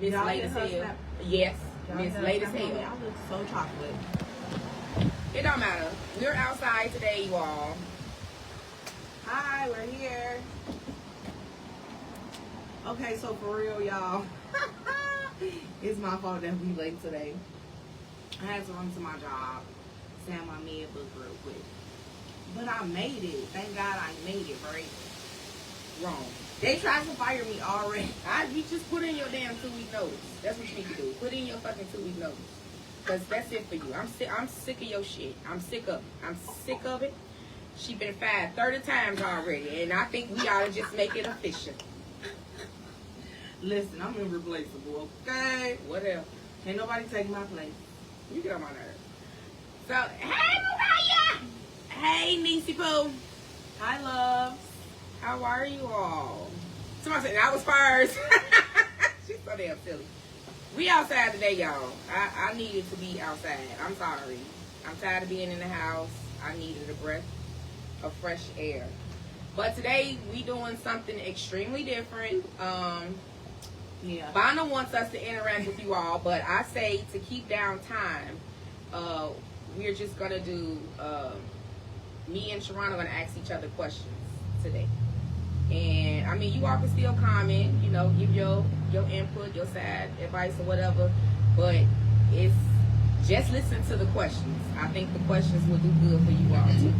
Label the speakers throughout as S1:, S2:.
S1: Miss Late as Hell. Yes, Miss Late as Hell.
S2: I look so chocolate.
S1: It don't matter. We're outside today, you all.
S2: Hi, we're here. Okay, so for real, y'all. It's my fault that we late today. I had to run to my job, sand my med book real quick. But I made it. Thank God I made it, right?
S1: Wrong.
S2: They tried to fire me already.
S1: You just put in your damn 2-week notice. That's what you need to do. Put in your fucking 2-week notice. Because that's it for you. I'm sick of your shit. I'm sick of it. I'm sick of it. She been fired 30 times already. And I think we ought to just make it official.
S2: Listen, I'm irreplaceable, okay?
S1: What else?
S2: Ain't nobody taking my place.
S1: You get on my nerves. So, hey, Mariah! Hey, Niecy Pooh.
S2: Hi, loves.
S1: How are you all? Somebody said I was first. She's so damn silly. We outside today, y'all. I needed to be outside. I'm sorry. I'm tired of being in the house. I needed a breath of fresh air. But today, we doing something extremely different.
S2: Yeah.
S1: Bonna wants us to interact with you all, but I say to keep down time, we're just going to do, me and Sherron are going to ask each other questions today. And, I mean, you all can still comment, you know, give your input, your side advice or whatever, but it's just listen to the questions. I think the questions will do good for you all, too.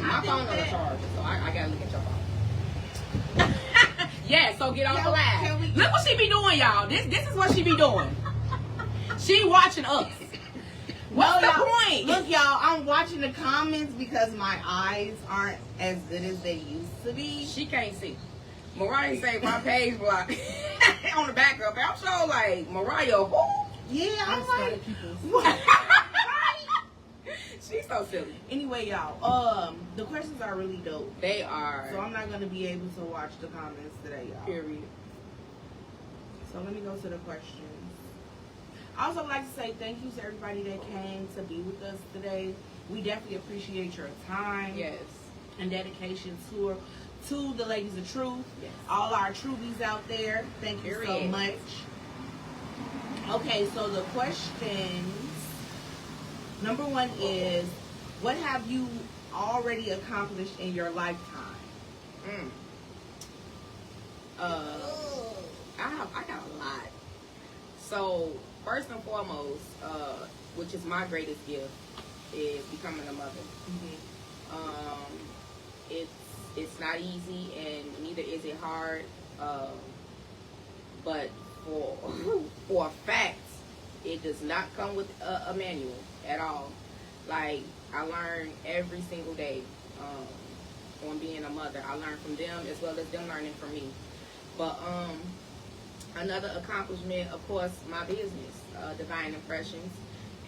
S1: My phone's on a charger, so I got to look at your phone. Yeah, so get off the live. Look what she be doing, y'all. This is what she be doing. She watching us. What's the point?
S2: Look, y'all, I'm watching the comments because my eyes aren't as good as they used to be.
S1: She can't see. Mariah say my page block on the back of it. I'm so like, Mariah, who?
S2: Yeah, I'm like,
S1: she's so silly.
S2: Anyway, y'all, the questions are really dope.
S1: They are.
S2: So I'm not going to be able to watch the comments today, y'all.
S1: Period.
S2: So let me go to the questions. I also would like to say thank you to everybody that came to be with us today. We definitely appreciate your time.
S1: Yes.
S2: And dedication to the Ladies of Truth.
S1: Yes.
S2: All our trubees out there. Thank you so much. Okay, so the questions. Number one is, what have you already accomplished in your lifetime?
S1: I got a lot. So first and foremost, which is my greatest gift, is becoming a mother. It's not easy, and neither is it hard. But for a fact, it does not come with a manual at all. Like, I learn every single day on being a mother. I learn from them as well as them learning from me. But another accomplishment, of course, my business, Divine Impressions.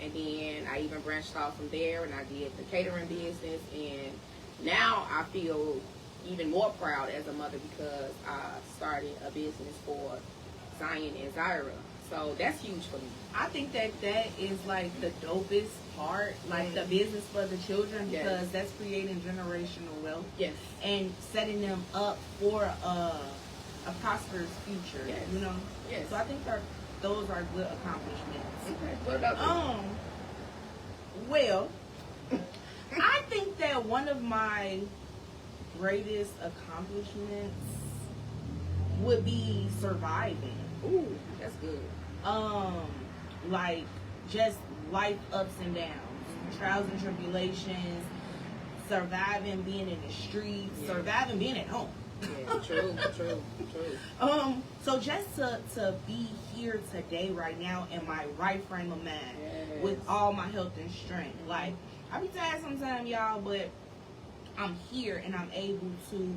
S1: And then I even branched off from there, and I did the catering business. And now I feel even more proud as a mother because I started a business for Zion and Zyra. So that's huge for me.
S2: I think that is like the dopest part, like the business for the children, because that's creating generational wealth.
S1: Yes.
S2: And setting them up for a prosperous future.
S1: Yes.
S2: You know?
S1: Yes.
S2: So I think those are good accomplishments.
S1: Okay. What about you?
S2: Well, I think that one of my greatest accomplishments would be surviving.
S1: Ooh, that's good.
S2: Like just life ups and downs, trials and tribulations, surviving being in the streets, surviving being at home.
S1: Yeah, true.
S2: So just to be here today, right now, in my right frame of mind, with all my health and strength. Like, I be tired sometimes, y'all, but I'm here and I'm able to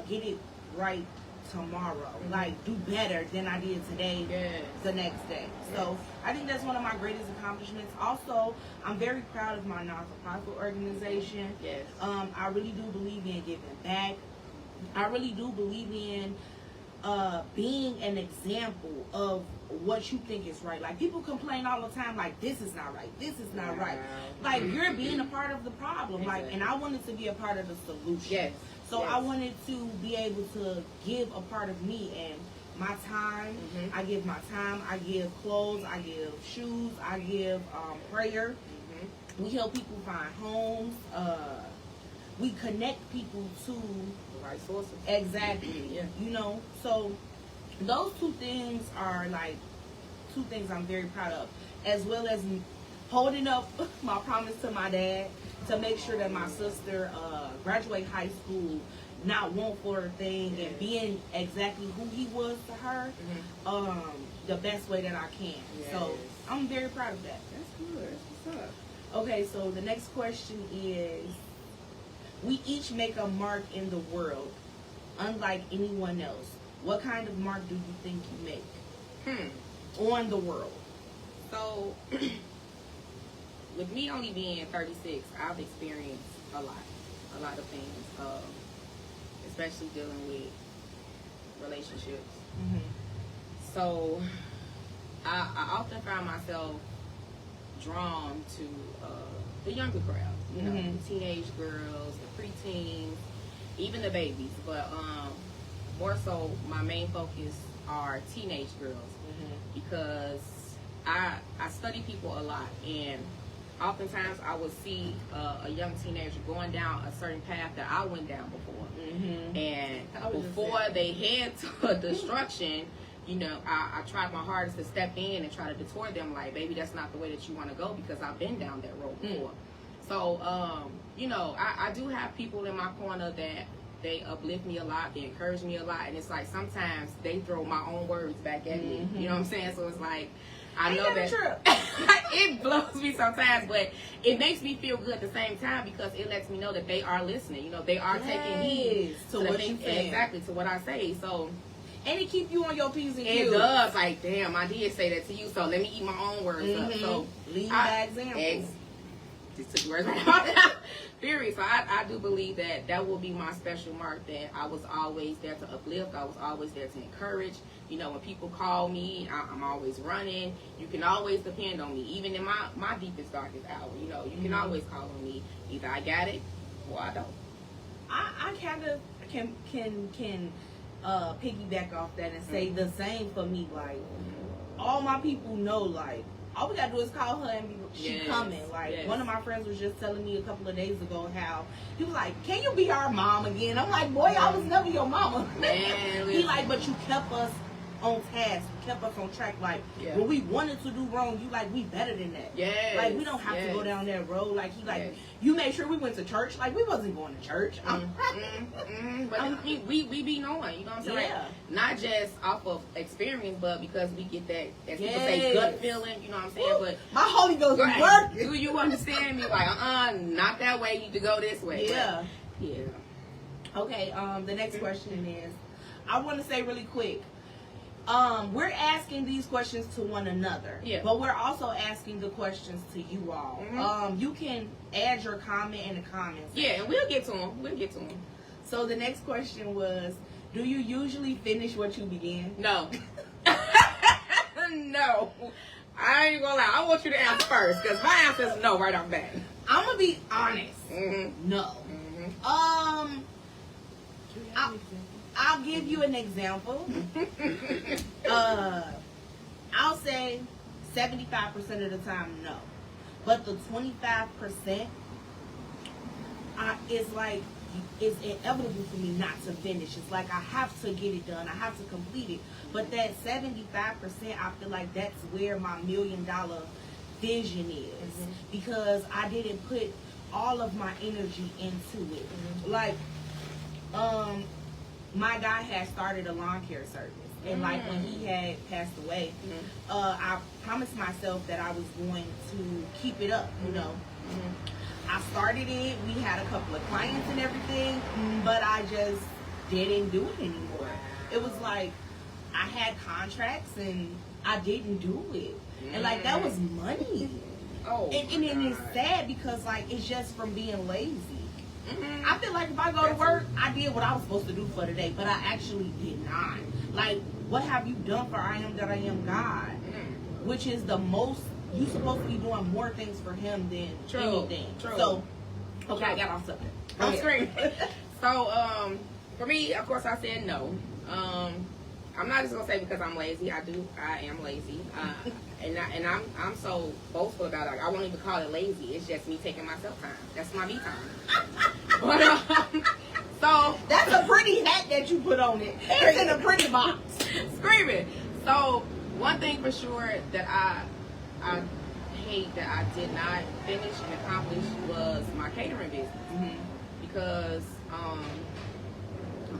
S2: get it right tomorrow. Like, do better than I did today, the next day. So I think that's one of my greatest accomplishments. Also, I'm very proud of my non-for-profit organization.
S1: Yes.
S2: I really do believe in giving back. I really do believe in being an example of what you think is right. Like, people complain all the time, like, this is not right, this is not right. Like, you're being a part of the problem. Like, and I wanted to be a part of the solution.
S1: Yes.
S2: So I wanted to be able to give a part of me, and my time. I give my time. I give clothes. I give shoes. I give prayer. We help people find homes. We connect people to
S1: The right sources.
S2: exactly.
S1: Yeah.
S2: You know, so those two things are like two things I'm very proud of, as well as holding up my promise to my dad to make sure that my sister graduate high school, not want for a thing, and being exactly who he was to her, the best way that I can. So I'm very proud of that.
S1: That's good. That's what's up.
S2: Okay, so the next question is, we each make a mark in the world, unlike anyone else. What kind of mark do you think you make on the world?
S1: So, with me only being 36, I've experienced a lot of things, especially dealing with relationships. So, I often find myself drawn to the younger crowd, you know, the teenage girls, the preteens, even the babies. But more so, my main focus are teenage girls because I study people a lot, and oftentimes I would see a young teenager going down a certain path that I went down before, and before they head to destruction, you know, I tried my hardest to step in and try to detour them, like, baby, that's not the way that you want to go, because I've been down that road before. So, you know, I do have people in my corner that they uplift me a lot, they encourage me a lot, and it's like sometimes they throw my own words back at me, you know what I'm saying? So it's like, I know that it blows me sometimes, but it makes me feel good at the same time because it lets me know that they are listening, you know, they are taking heed
S2: to what you say.
S1: Exactly, to what I say. So,
S2: and it keep you on your P's and
S1: It
S2: Q's.
S1: does. Like, damn, I did say that to you, so let me eat my own words up. So,
S2: lead by example.
S1: Just took words right out of my period. So I do believe that that will be my special mark, that I was always there to uplift. I was always there to encourage. You know, when people call me, I'm always running. You can always depend on me, even in my deepest, darkest hour. You know, you can always call on me. Either I got it or I don't.
S2: I kind of can piggyback off that and say the same for me. Like, all my people know, like, all we gotta do is call her and she coming. Like, one of my friends was just telling me a couple of days ago how he was like, can you be our mom again? I'm like, boy, I was never your mama.
S1: Man,
S2: he like, but you kept us on task, you kept us on track. Like, when we wanted to do wrong, you like, we better than that. Like, we don't have to go down that road. Like, he like, you made sure we went to church. Like, we wasn't going to church.
S1: But we be knowing, you know what I'm saying? Like, not just off of experience, but because we get that, as people say, gut feeling, you know what I'm saying? But
S2: my Holy Ghost is working.
S1: Do you understand me? Like, not that way, you need to go this way.
S2: Yeah.
S1: Okay,
S2: the next question is, I want to say really quick, we're asking these questions to one another, but we're also asking the questions to you all. You can add your comment in the comments.
S1: And we'll get to them.
S2: So the next question was, do you usually finish what you begin?
S1: No. No. I ain't gonna lie. I want you to answer first, because my answer is no right off the bat.
S2: I'm gonna be honest. No. I'll give you an example. I'll say 75% of the time, no. But the 25%, it's like, it's inevitable for me not to finish. It's like I have to get it done. I have to complete it. But that 75%, I feel like that's where my $1 million vision is. Because I didn't put all of my energy into it. Like, my guy had started a lawn care service, and like when he had passed away, I promised myself that I was going to keep it up, you know. I started it, we had a couple of clients and everything, but I just didn't do it anymore. It was like I had contracts and I didn't do it, and like that was money. And it is sad because like it's just from being lazy. I feel like if I go to work, I did what I was supposed to do for the day, but I actually did not. Like, what have you done for I am that I am God? Which is the most, you supposed to be doing more things for him than anything. So, okay, I got off subject.
S1: I'm screaming. So, for me, of course, I said no. I'm not just gonna say because I'm lazy. I am lazy, and I'm so boastful about it. Like, I won't even call it lazy. It's just me taking myself time. That's my me time. But so
S2: that's a pretty hat that you put on it. It's in a pretty box.
S1: Screaming. So one thing for sure that I hate that I did not finish and accomplish was my catering business, because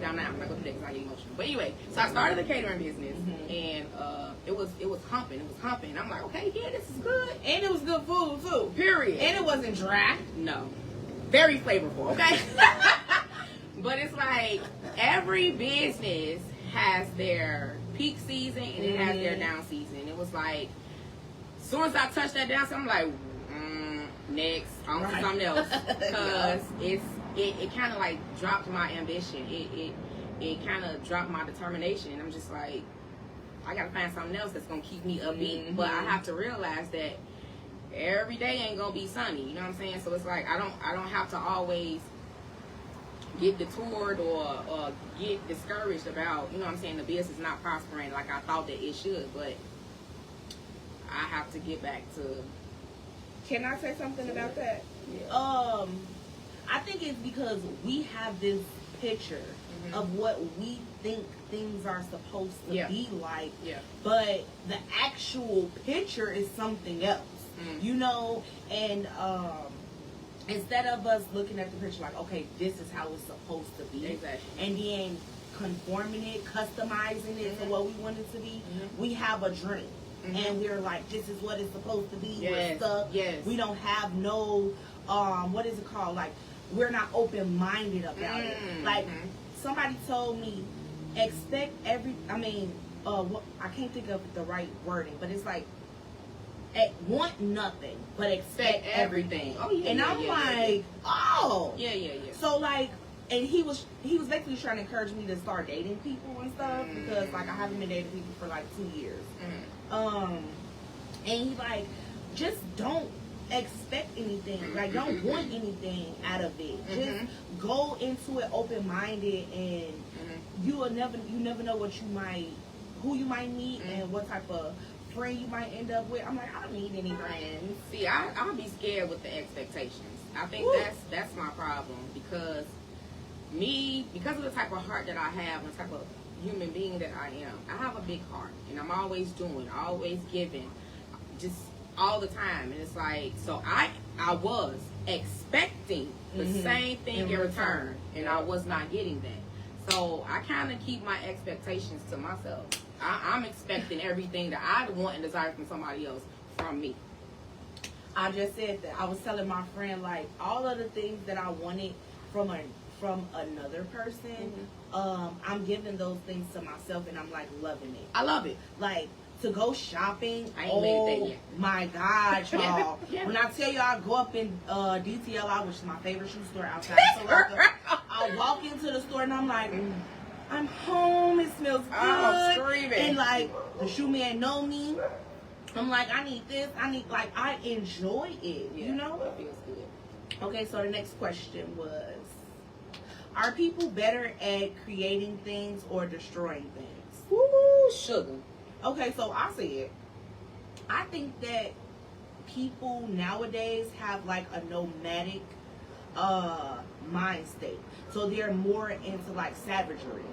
S1: I'm not gonna do that because I get emotional. But anyway, so I started the catering business, and it was humping. It was humping. I'm like, okay, yeah, this is good,
S2: And it was good food too.
S1: period.
S2: And it wasn't dry.
S1: No, very flavorful. Okay, but it's like every business has their peak season and it has their down season. It was like, as soon as I touched that down season, I'm like, next, on to something else, because it kind of like dropped my ambition. It kind of dropped my determination, and I'm just like, I gotta find something else that's gonna keep me upbeat. But I have to realize that every day ain't gonna be sunny. You know what I'm saying? So it's like I don't have to always get detoured or get discouraged about, you know what I'm saying, the business not prospering like I thought that it should. But I have to get back to.
S2: Can I say something about that?
S1: Yeah.
S2: I think it's because we have this picture of what we think things are supposed to be like, but the actual picture is something else, you know. And instead of us looking at the picture like, okay, this is how it's supposed to be, and then conforming it, customizing it to what we want it to be, we have a dream. And we're like, this is what it's supposed to be. We're stuck. We don't have no, what is it called? Like, we're not open-minded about it. Like, somebody told me, expect I can't think of the right wording, but it's like, want nothing, but expect everything.
S1: Oh, yeah.
S2: And I'm like, oh.
S1: Yeah.
S2: So, like, and he was basically trying to encourage me to start dating people and stuff, because, like, I haven't been dating people for, like, 2 years. And he like, just don't expect anything. Like, don't want anything out of it. Just go into it open-minded, and you never know who you might meet and what type of friend you might end up with. I'm like, I don't need any friends.
S1: See, I'll be scared with the expectations. I think that's my problem, because of the type of heart that I have and the type of human being that I am, I have a big heart, and I'm always doing, always giving, just all the time. And it's like, so I was expecting the same thing in return, and I was not getting that. So I kind of keep my expectations to myself. I'm expecting everything that I want and desire from somebody else from me.
S2: I just said that. I was telling my friend, like, all of the things that I wanted from another person, I'm giving those things to myself, and I'm like loving it.
S1: I love it.
S2: Like, to go shopping.
S1: I ain't made that yet.
S2: My God, y'all. When I tell you I go up in DTLI, which is my favorite shoe store outside of Toronto, I walk into the store and I'm like, I'm home. It smells good.
S1: Oh, screaming.
S2: And like, the shoe man know me. I'm like, I need this. I enjoy it. You know?
S1: It feels good.
S2: Okay, so the next question was, are people better at creating things or destroying things?
S1: Woo, sugar.
S2: Okay, so I said, I think that people nowadays have like a nomadic mind state. So they're more into like savagery.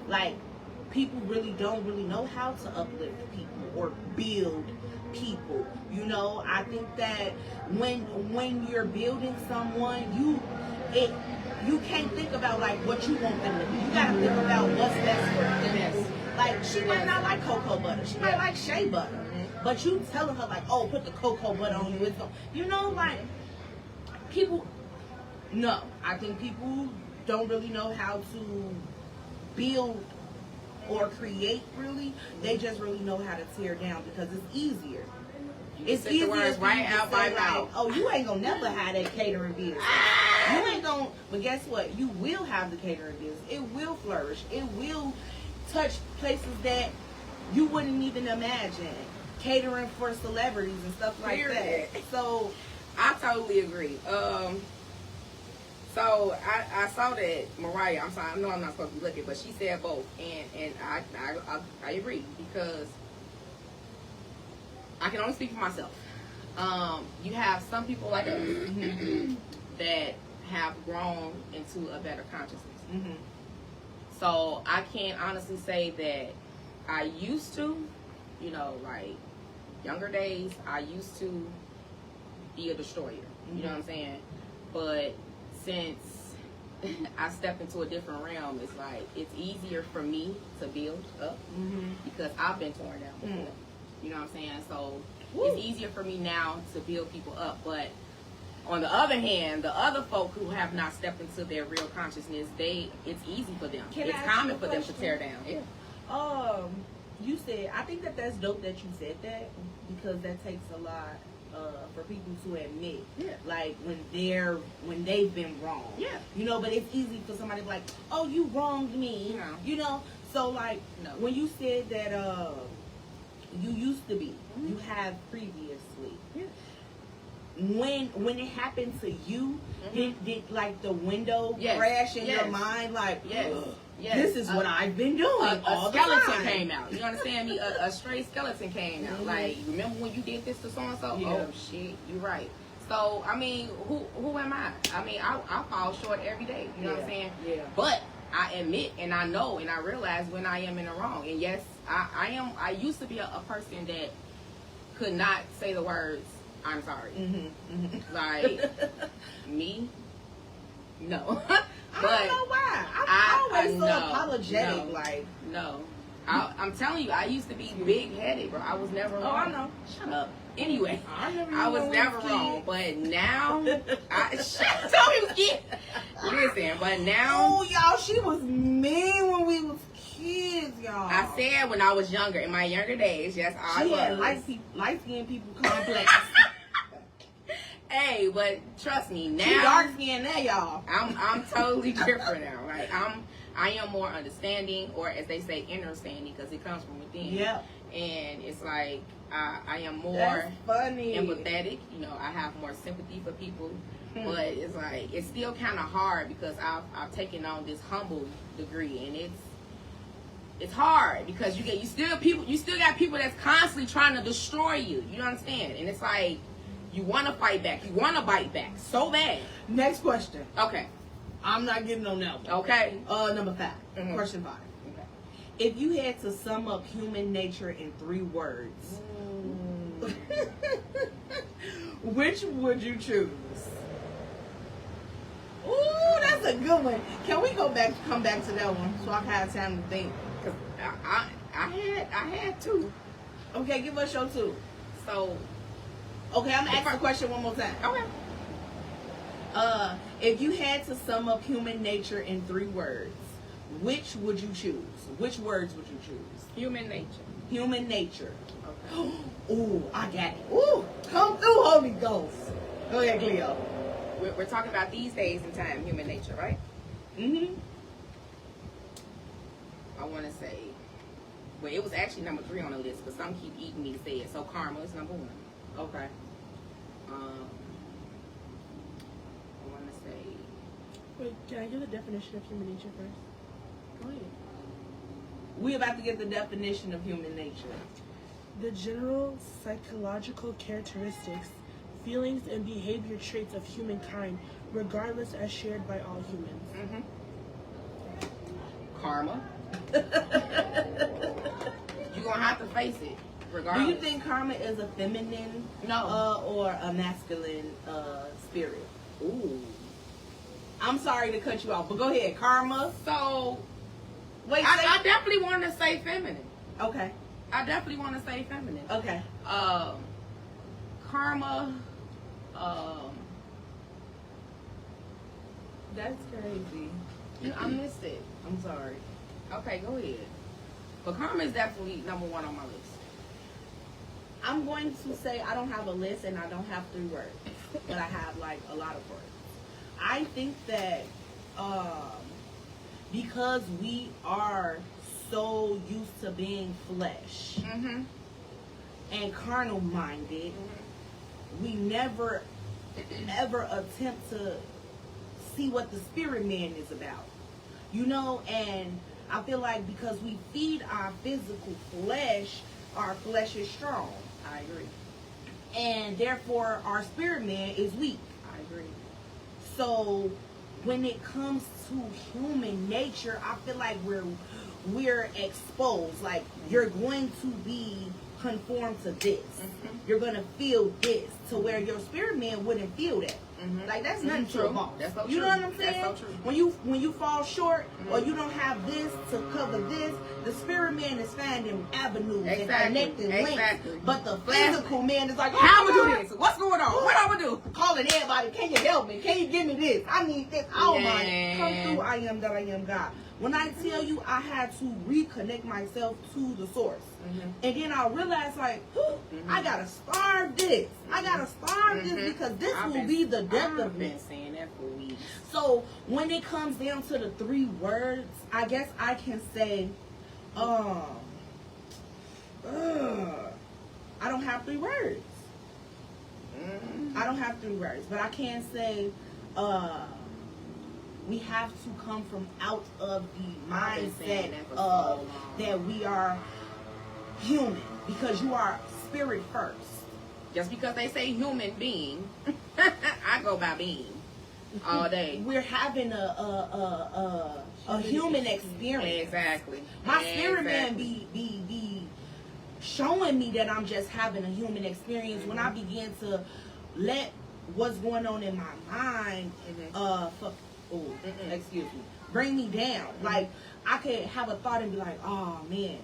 S2: Like, people don't really know how to uplift people or build people. You know, I think that when you're building someone, you can't think about like what you want them to do. You gotta think about what's best for them. Like, she might not like cocoa butter. She might like shea butter. But you telling her like, oh, put the cocoa butter on you. You know, like, I think people don't really know how to build or create, really. They just really know how to tear down because it's easier. It's easier
S1: words right out by mouth.
S2: Oh, you ain't gonna never have that catering business. You ain't gonna, but guess what? You will have the catering business. It will flourish. It will touch places that you wouldn't even imagine. Catering for celebrities and stuff like that. So
S1: I totally agree. So I saw that Mariah. I'm sorry, I know I'm not supposed to be looking, but she said both, and I agree because I can only speak for myself. You have some people like us that have grown into a better consciousness.
S2: Mm-hmm.
S1: So I can't honestly say that I used to, like younger days, I used to be a destroyer. You know what I'm saying? But since I stepped into a different realm, it's like it's easier for me to build up because I've been torn down before. You know what I'm saying? So it's easier for me now to build people up. But on the other hand, the other folk who have not stepped into their real consciousness, it's easy for them. It's common for them to tear down. Yeah.
S2: You said, I think that's dope that you said that because that takes a lot for people to admit, like when they've been wrong.
S1: Yeah.
S2: But it's easy for somebody to be like, oh, you wronged me. So like when you said that you used to be, you have previously.
S1: Yeah.
S2: When it happened to you, did like the window crash in your mind? Like, this is what I've been doing.
S1: A skeleton came out. You understand me? A straight skeleton came out. Like, remember when you did this to so and so? Oh shit, you're right. So I mean, who am I? I mean, I fall short every day. You know what I'm saying?
S2: Yeah.
S1: But I admit and I know and I realize when I am in the wrong. And yes, I am. I used to be a person that could not say the words I'm sorry. Like me, no. But
S2: I don't know why. I'm always so apologetic.
S1: No. I'm telling you, I used to be big headed, bro. I was never wrong.
S2: Oh, I know.
S1: Shut up. Anyway, I was never wrong, but now
S2: Tell me
S1: again. Listen, but now.
S2: Oh, y'all, she was mean when we was kids, y'all.
S1: I said when I was younger, in my younger days, yes, I was.
S2: She had light-skinned people complex.
S1: Hey, but trust me, now
S2: she dark-skinned now, y'all.
S1: I'm totally different now. Like I am more understanding, or as they say, understanding, because it comes from within.
S2: Yeah.
S1: And it's like I am more
S2: That's funny.
S1: empathetic. I have more sympathy for people. But it's like it's still kind of hard because I've taken on this humble degree, and it's hard because you still got people that's constantly trying to destroy you. You understand? And it's like you want to fight back, you want to bite back so bad.
S2: Next question.
S1: Okay.
S2: I'm not getting on that one.
S1: Okay.
S2: Number 5. Question 5.
S1: Okay.
S2: If you had to sum up human nature in 3 words, which would you choose? Ooh, that's a good one. Can we come back to that one so I can have time to think?
S1: Cause I had 2.
S2: Okay, give us your 2.
S1: So.
S2: Okay, I'm gonna ask the question one more time.
S1: Okay.
S2: If you had to sum up human nature in 3 words, which would you choose? Which words would you choose?
S1: Human nature.
S2: Human nature.
S1: Okay.
S2: Ooh, I got it. Ooh, come through, Holy Ghost. Go ahead, Cleo.
S1: We're talking about these days and time, human nature, right? I want to say, well, it was actually number 3 on the list, but some keep eating me to say it. So karma is number 1.
S2: Okay.
S1: I want to say.
S3: Wait, can I give the definition of human nature first?
S1: Go ahead.
S2: We about to get the definition of human nature.
S3: The general psychological characteristics, feelings, and behavior traits of humankind, regardless as shared by all humans.
S1: Karma. You're gonna have to face it. Regardless.
S2: Do you think karma is a feminine or a masculine spirit?
S1: Ooh.
S2: I'm sorry to cut you off, but go ahead. Karma.
S1: So,
S2: wait.
S1: I definitely want to say feminine.
S2: Okay.
S1: I definitely want to say feminine.
S2: Okay.
S1: Karma.
S2: That's crazy.
S1: I missed it.
S2: I'm sorry.
S1: Okay, go ahead. But karma is definitely number 1 on my list.
S2: I'm going to say I don't have a list and I don't have 3 words, but I have like a lot of words. I think that because we are so used to being flesh and carnal minded, we never ever attempt to see what the spirit man is about. You know, and I feel like because we feed our physical flesh, our flesh is strong.
S1: I agree.
S2: And therefore, our spirit man is weak.
S1: I agree.
S2: So, when it comes to human nature, I feel like we're exposed. Like, you're going to be conformed to this. You're going to feel this, to where your spirit man wouldn't feel that. Like, that's nothing to a boss.
S1: That's so true.
S2: You know what I'm saying?
S1: That's so true.
S2: When you fall short, or you don't have this to cover this, the spirit man is finding avenues and connecting links. But the physical man is like, oh,
S1: how am I do this? What's going on? What am I do?
S2: Calling everybody, can you help me? Can you give me this? I need this. Oh my, come through, I am that I am God. When I tell you I had to reconnect myself to the source. And then I realized, like, I gotta starve this. I gotta starve this, because this will be the death of me.
S1: I've been saying that for weeks.
S2: So when it comes down to the 3 words, I guess I can say, I don't have 3 words. I don't have 3 words, but I can say, we have to come from out of the mindset of that we are human, because you are spirit first.
S1: Just because they say human being, I go by being all day.
S2: We're having a human experience.
S1: Exactly.
S2: My spirit man be showing me that I'm just having a human experience when I begin to let what's going on in my mind excuse me, bring me down. Like, I could have a thought and be like, oh man,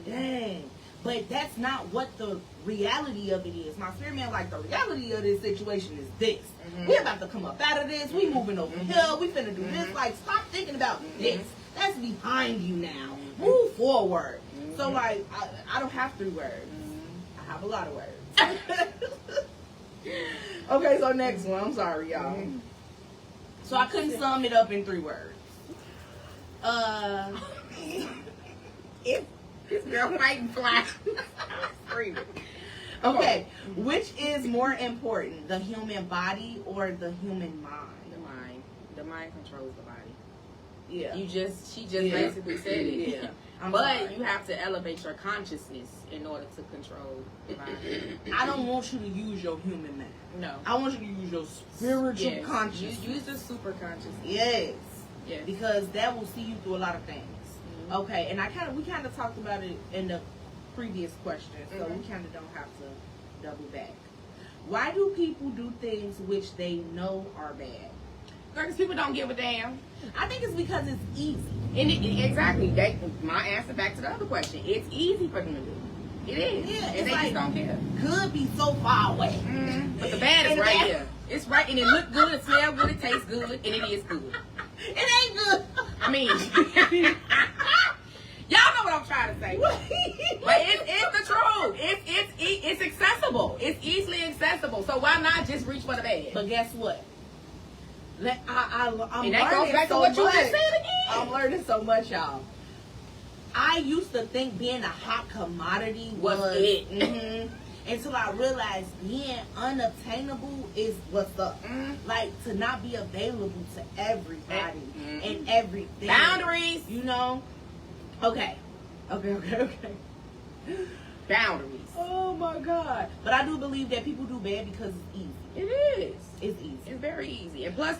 S2: dang. But that's not what the reality of it is. My spirit man, like, the reality of this situation is this. We're about to come up out of this. We moving over here. We finna do this. Like, stop thinking about this. That's behind you now. Move forward. So, like, I don't have 3 words. I have a lot of words. Okay, so next one. I'm sorry, y'all. So I couldn't sum it up in 3 words.
S1: This girl fighting fly. Screaming.
S2: Okay, which is more important, the human body or the human mind?
S1: The mind. The mind controls the body.
S2: Yeah.
S1: She just basically said it.
S2: Yeah.
S1: But you have to elevate your consciousness in order to control the mind.
S2: I don't want you to use your human mind.
S1: No.
S2: I want you to use your spiritual consciousness.
S1: Use the super consciousness.
S2: Yes.
S1: Yes.
S2: Because that will see you through a lot of things. Okay, and we kind of talked about it in the previous question, so we kind of don't have to double back. Why do people do things which they know are bad?
S1: Because people don't give a damn.
S2: I think it's because it's easy.
S1: And exactly. My answer back to the other question. It's easy for them to do. It is.
S2: Yeah,
S1: and they just don't care.
S2: Could be so far away.
S1: But the bad is right here. It's right, and it look good, it smell good, it tastes good, and it is good.
S2: It ain't good.
S1: I mean, y'all know what I'm trying to say. But it's the truth. It's accessible. It's easily accessible. So why not just reach for the bed?
S2: But guess what? I'm
S1: and that goes
S2: learning
S1: back to
S2: so
S1: what you
S2: much.
S1: just said again.
S2: I'm learning so much, y'all. I used to think being a hot commodity was
S1: it.
S2: Until I realized being unattainable is what's up. Like, to not be available to everybody and everything.
S1: Boundaries.
S2: You know? Okay.
S1: Boundaries.
S2: Oh my God. But I do believe that people do bad because it's easy.
S1: It is.
S2: It's easy.
S1: It's very easy. And plus,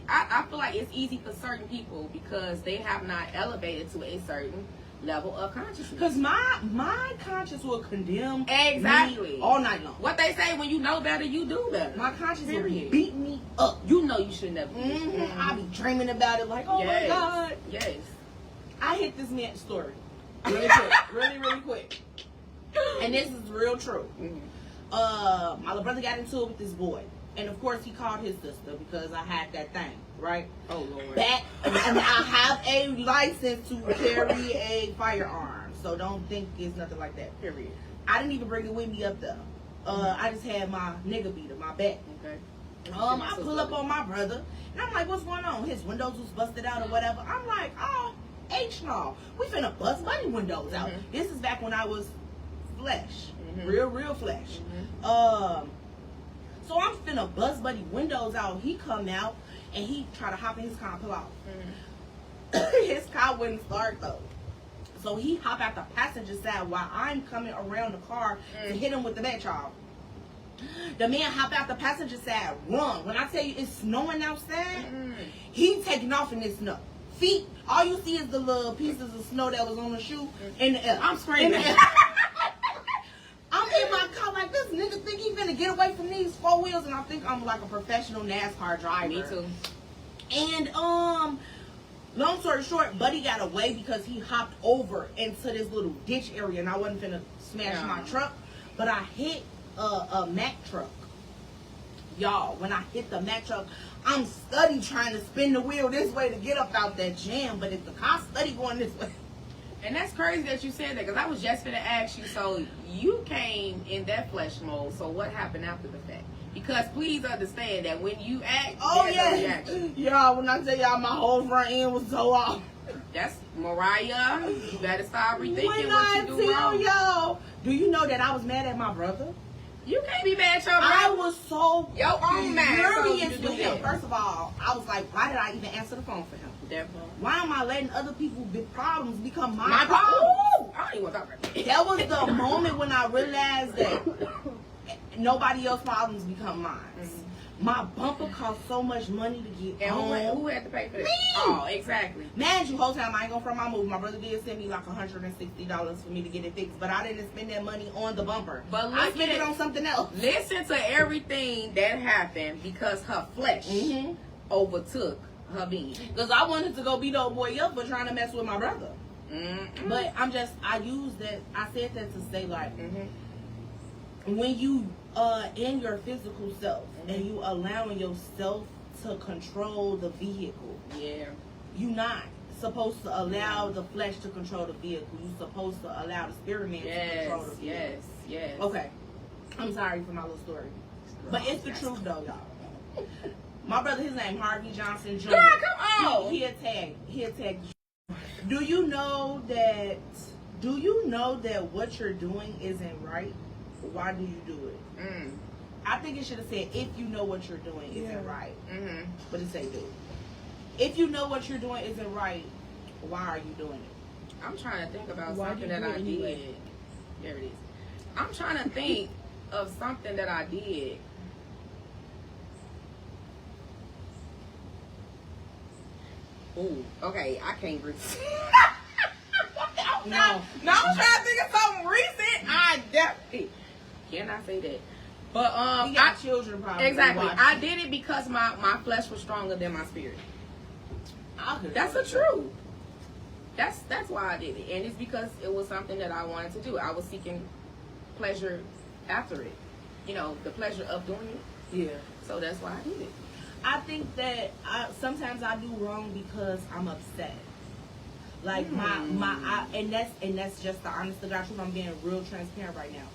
S1: I feel like it's easy for certain people because they have not elevated to a certain level of consciousness.
S2: Because my conscience will condemn
S1: exactly
S2: me all night long.
S1: What they say, when you know better, you do better.
S2: My conscience will beat me up.
S1: You know you should never.
S2: I be dreaming about it like, oh my God.
S1: Yes.
S2: I hit this man's story really quick, really quick, and this is real true. My little brother got into it with this boy, and of course he called his sister because I had that thing, right?
S1: Oh Lord.
S2: And I have a license to carry a firearm, so don't think it's nothing like that. Period. I didn't even bring it with me up there. I just had my nigga beater, my back.
S1: Okay.
S2: I pull up on my brother, and I'm like, what's going on? His windows was busted out or whatever. I'm like, oh, H-no. We finna bust money windows out. This is back when I was flesh. Real flesh. So I'm finna bust buddy windows out. He come out, and he tried to hop in his car and pull off.
S1: Mm-hmm.
S2: His car wouldn't start though. So he hopped out the passenger side while I'm coming around the car to hit him with the back, y'all. The man hopped out the passenger side, run. When I tell you it's snowing outside, he taking off in this snow. Feet, all you see is the little pieces of snow that was on the shoe in the air. I'm screaming. I'm in my car like, this nigga think he finna get away from these four wheels, and I think I'm like a professional NASCAR driver.
S1: Me too.
S2: And long story short, Buddy got away because he hopped over into this little ditch area, and I wasn't finna smash my truck, but I hit a Mack truck. Y'all, when I hit the Mack truck, I'm study trying to spin the wheel this way to get up out that jam, but if the car study going this way.
S1: And that's crazy that you said that, because I was just gonna ask you, so you came in that flesh mode, so what happened after the fact? Because please understand that when you act, there's a reaction.
S2: Y'all, when I tell y'all my whole front end was so off.
S1: That's Mariah. You better start rethinking
S2: When
S1: what you do wrong.
S2: y'all, do you know that I was mad at my brother?
S1: You can't be mad at your
S2: I
S1: brother.
S2: was so
S1: Your own man told you
S2: furious
S1: to do
S2: with him.
S1: that.
S2: First of all, I was like, why did I even answer the phone for him?
S1: Definitely.
S2: Why am I letting other people's big problems become my
S1: My
S2: problems?
S1: Ooh, I don't even want to talk about that.
S2: That was the moment when I realized that nobody else's problems become mine. My bumper cost so much money to get
S1: And
S2: home.
S1: who had to pay for that?
S2: Me.
S1: Oh, exactly.
S2: Man, you whole time I ain't going from my move. My brother did send me like $160 for me to get it fixed, but I didn't spend that money on the bumper.
S1: But
S2: I
S1: look
S2: spent
S1: at
S2: it on something else.
S1: Listen to everything that happened because her flesh overtook her being.
S2: Because I wanted to go beat old boy up for trying to mess with my brother. But I used that, I said that to say like, when you in your physical self and you allowing yourself to control the vehicle, you're not supposed to allow the flesh to control the vehicle. You're supposed to allow the spirit man to control the vehicle.
S1: Yes.
S2: Okay, I'm sorry for my little story, but it's the truth though, y'all. My brother, his name Harvey Johnson Jr.
S1: Girl, come on.
S2: He attacked. Do you know that what you're doing isn't right? Why do you do it? I think it should have said, if you know what you're doing isn't right. But it say do. If you know what you're doing isn't right, why are you doing it?
S1: I'm trying to think about
S3: Why
S1: something
S3: do you
S1: that
S3: do
S1: I
S3: it anyway?
S1: did. There it is. I'm trying to think of something that I did. Ooh, okay, I can't breathe.
S2: No.
S1: I'm trying to think of something recent. I definitely cannot say that. But
S2: We got children probably.
S1: exactly.
S2: watching.
S1: I did it because my flesh was stronger than my spirit. That's the truth. That's why I did it, and it's because it was something that I wanted to do. I was seeking pleasure after it. You know, the pleasure of doing it.
S2: Yeah.
S1: So that's why I did it.
S2: I think that sometimes I do wrong because I'm upset. Like and that's just the honest to God truth. I'm being real transparent right now.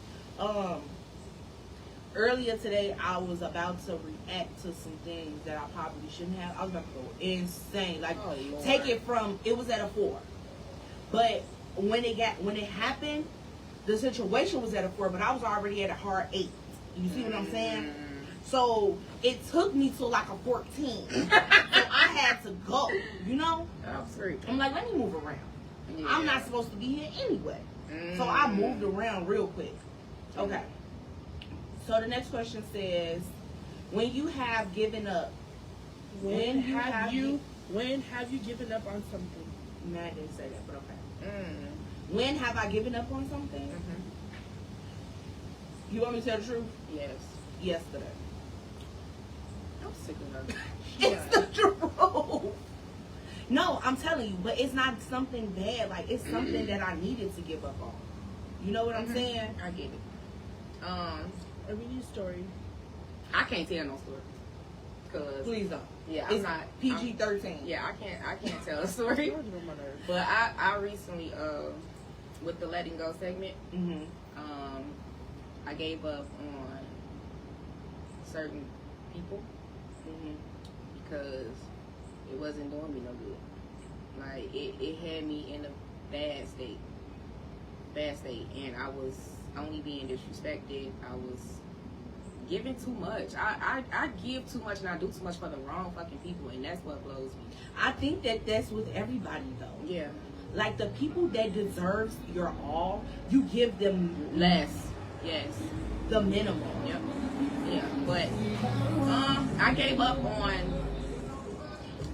S2: Earlier today, I was about to react to some things that I probably shouldn't have. I was about to go insane. Like, take it from, it was at a 4. But when it happened, the situation was at a 4, but I was already at a hard 8. You see what I'm saying? So it took me to like a 14. So I had to go, you know? I'm like, let me move around.
S1: Yeah.
S2: I'm not supposed to be here anyway. So I moved around real quick. Okay. So the next question says, when you have given up,
S3: When have you given up on something?
S2: No, I didn't say that, but okay. When have I given up on something? You want me to tell the truth?
S1: Yes.
S2: Yesterday.
S1: I'm sick of her.
S2: It's the truth. No, I'm telling you, but it's not something bad. Like, it's something that I needed to give up on. You know what I'm saying?
S1: I get it.
S3: A really story.
S1: I can't tell no story. Cause
S2: Please don't.
S1: yeah,
S2: It's
S1: I'm not
S2: PG-13.
S1: Yeah, I can't tell a story. But I recently with the letting go segment, I gave up on certain people because it wasn't doing me no good. Like it had me in a bad state, and I was only being disrespected. I was giving too much. I give too much and I do too much for the wrong fucking people, and that's what blows me.
S2: I think that that's with everybody though.
S1: Yeah.
S2: Like the people that deserves your all, you give them
S1: Less. Yes.
S2: the minimum.
S1: Yep. Yeah. But I gave up on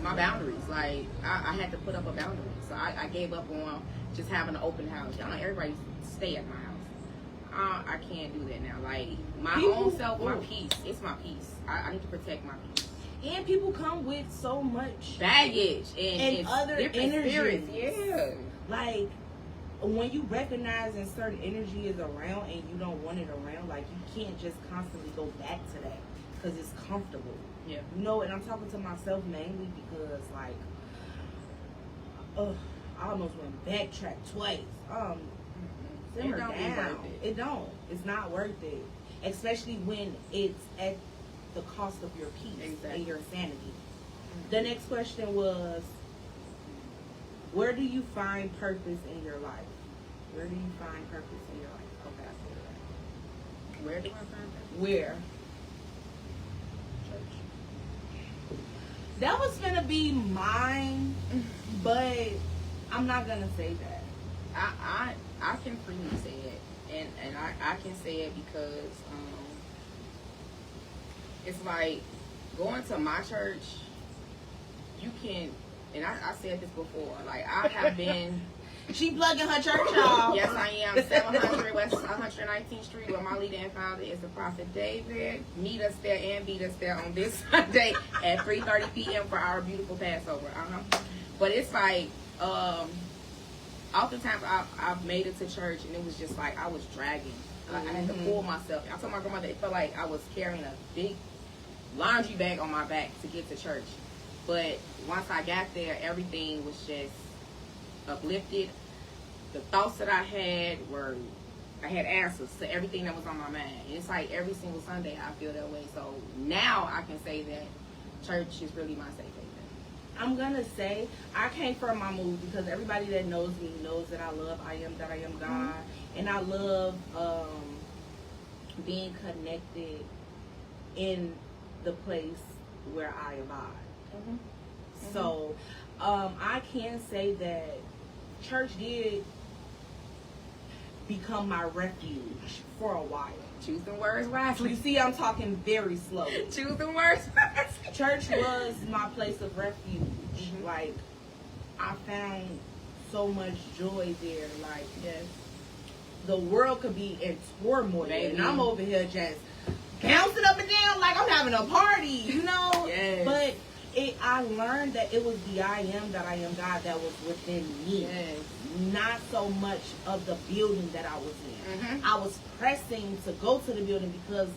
S1: my boundaries. Like I had to put up a boundary. So I gave up on just having an open house. Y'all know everybody stay at my house. I can't do that now. Like my own self, my peace. It's my peace. I need to protect my peace.
S2: And people come with so much
S1: Baggage and
S2: other
S1: different
S2: energies.
S1: spirits. Yeah.
S2: Like when you recognize that certain energy is around and you don't want it around, like you can't just constantly go back to that because it's comfortable.
S1: Yeah.
S2: You know, and I'm talking to myself mainly because like, I almost went backtrack twice. Simmer
S1: It don't be
S2: down.
S1: worth it.
S2: It don't. It's not worth it, especially when it's at the cost of your peace and your sanity. The next question was, where do you find purpose in your life? Where do you find purpose in your life? Okay, I feel that.
S1: Where do I find that?
S2: Where?
S1: Church.
S2: That was gonna be mine, but I'm not gonna say that.
S1: I can freely say it, and I can say it because it's like going to my church. You can, and I said this before. Like I have been.
S2: She plugging her church, y'all.
S1: Yes, I am. 700 West 119th Street, where my leader and founder is the Prophet David. Meet us there and beat us there on this Sunday at 3:30 p.m. for our beautiful Passover. But it's like, oftentimes I've made it to church and it was just like I was dragging. I had to pull myself. I told my grandmother it felt like I was carrying a big laundry bag on my back to get to church. But once I got there, everything was just uplifted. The thoughts that I had I had answers to everything that was on my mind. And it's like every single Sunday I feel that way. So now I can say that church is really my safe haven.
S2: I'm gonna say I came from my move because everybody that knows me knows that I love I am that I am God, and I love being connected in the place where I abide. So I can say that church did become my refuge for a while.
S1: Choose the words wisely.
S2: You see, I'm talking very slowly.
S1: Choose the words wisely.
S2: Church was my place of refuge. Like, I found so much joy there. Like, the world could be in turmoil, and I'm over here just bouncing up and down like I'm having a party, you know?
S1: Yes.
S2: But I learned that it was the I am that I am God that was within me.
S1: Yes.
S2: Not so much of the building that I was in. I was pressing to go to the building because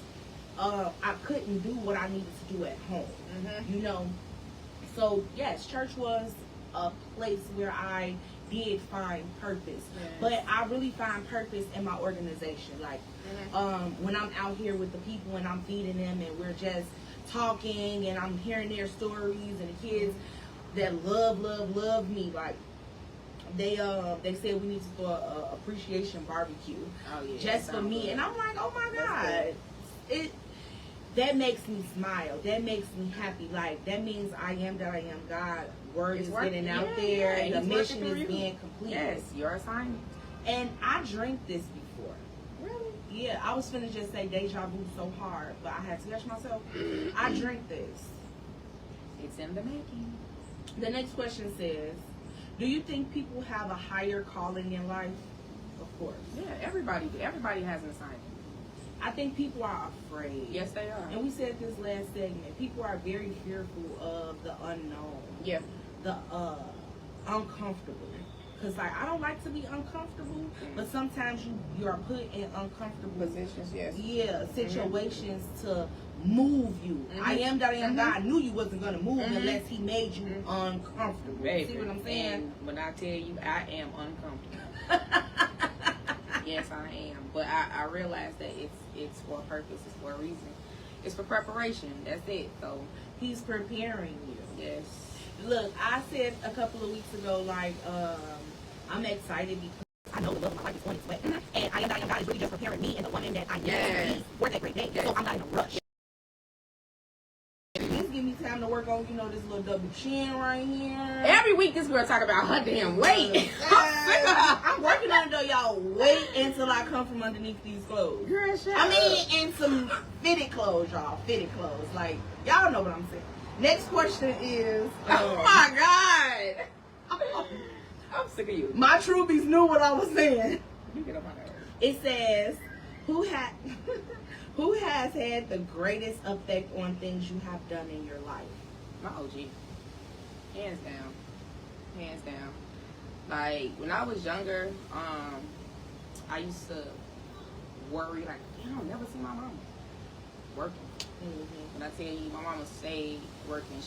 S2: I couldn't do what I needed to do at home. You know? So, yes, church was a place where I did find purpose. But I really find purpose in my organization. Like, when I'm out here with the people and I'm feeding them and we're just talking and I'm hearing their stories and the kids that love me, like they said we need to throw a appreciation barbecue just for me, and I'm like, oh my God, that makes me smile, that makes me happy. Like that means I am that I am God. Word is getting out there, and the mission is being completed.
S1: Yes, your assignment.
S2: And I drank this before. Really? Yeah, I was finna just say deja vu so hard, but I had to catch myself. I drink this.
S1: It's in the making.
S2: The next question says, do you think people have a higher calling in life? Of course.
S1: Yeah, everybody has an assignment.
S2: I think people are afraid.
S1: Yes, they are.
S2: And we said this last segment. People are very fearful of the unknown.
S1: Yeah.
S2: The uncomfortable. Because, like, I don't like to be uncomfortable, but sometimes you are put in uncomfortable
S1: positions, yes.
S2: Yeah, situations to move you. I am that I am God. I knew you wasn't going to move unless he made you uncomfortable.
S1: Baby.
S2: See what I'm saying?
S1: And when I tell you, I am uncomfortable. Yes, I am. But I realize that it's for a purpose. It's for a reason. It's for preparation. That's it. So
S2: he's preparing you.
S1: Yes.
S2: Look, I said a couple of weeks ago, like, I'm excited because I know the love of my life is on its way. And I am God. God is really just preparing me and the woman that I need to be for that great day. So I'm not in a rush. Just give me time to work on, this little double chin right here.
S1: Every week this girl talk about her damn weight.
S2: I'm working on it though, y'all. Wait until I come from underneath these clothes.
S1: Girl, shut
S2: I
S1: up.
S2: mean, in some fitted clothes, y'all. Fitted clothes. Like, y'all know what I'm saying. Next question is...
S1: oh my God. I'm sick of you.
S2: My trubees knew what I was saying.
S1: You get on my nerves.
S2: It says, who has had the greatest effect on things you have done in your life?
S1: My OG. Hands down. Hands down. Like, when I was younger, I used to worry, like, damn, I'll never see my mama working. When I tell you, my mama stayed working.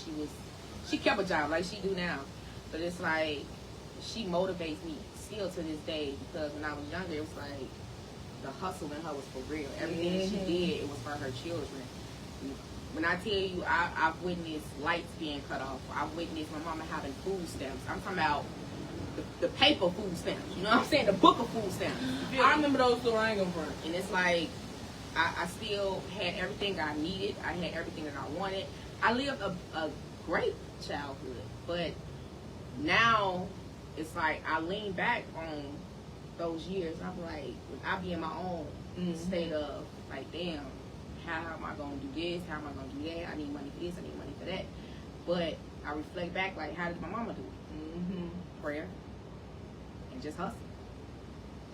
S1: She kept a job like she do now. But it's like, she motivates me still to this day, because when I was younger, it was like, the hustle in her was for real. Everything that she did, it was for her children. When I tell you, I've witnessed lights being cut off. I've witnessed my mama having food stamps. I'm talking about the paper food stamps. You know what I'm saying? The book of food stamps.
S2: I remember those two. I ain't gonna front.
S1: And it's like, I still had everything I needed. I had everything that I wanted. I lived a great childhood. But now, it's like, I lean back on those years. I'm like, I be in my own state of, like, damn, how am I going to do this? How am I going to do that? I need money for this. I need money for that. But I reflect back, like, how did my mama do it? Prayer and just hustle.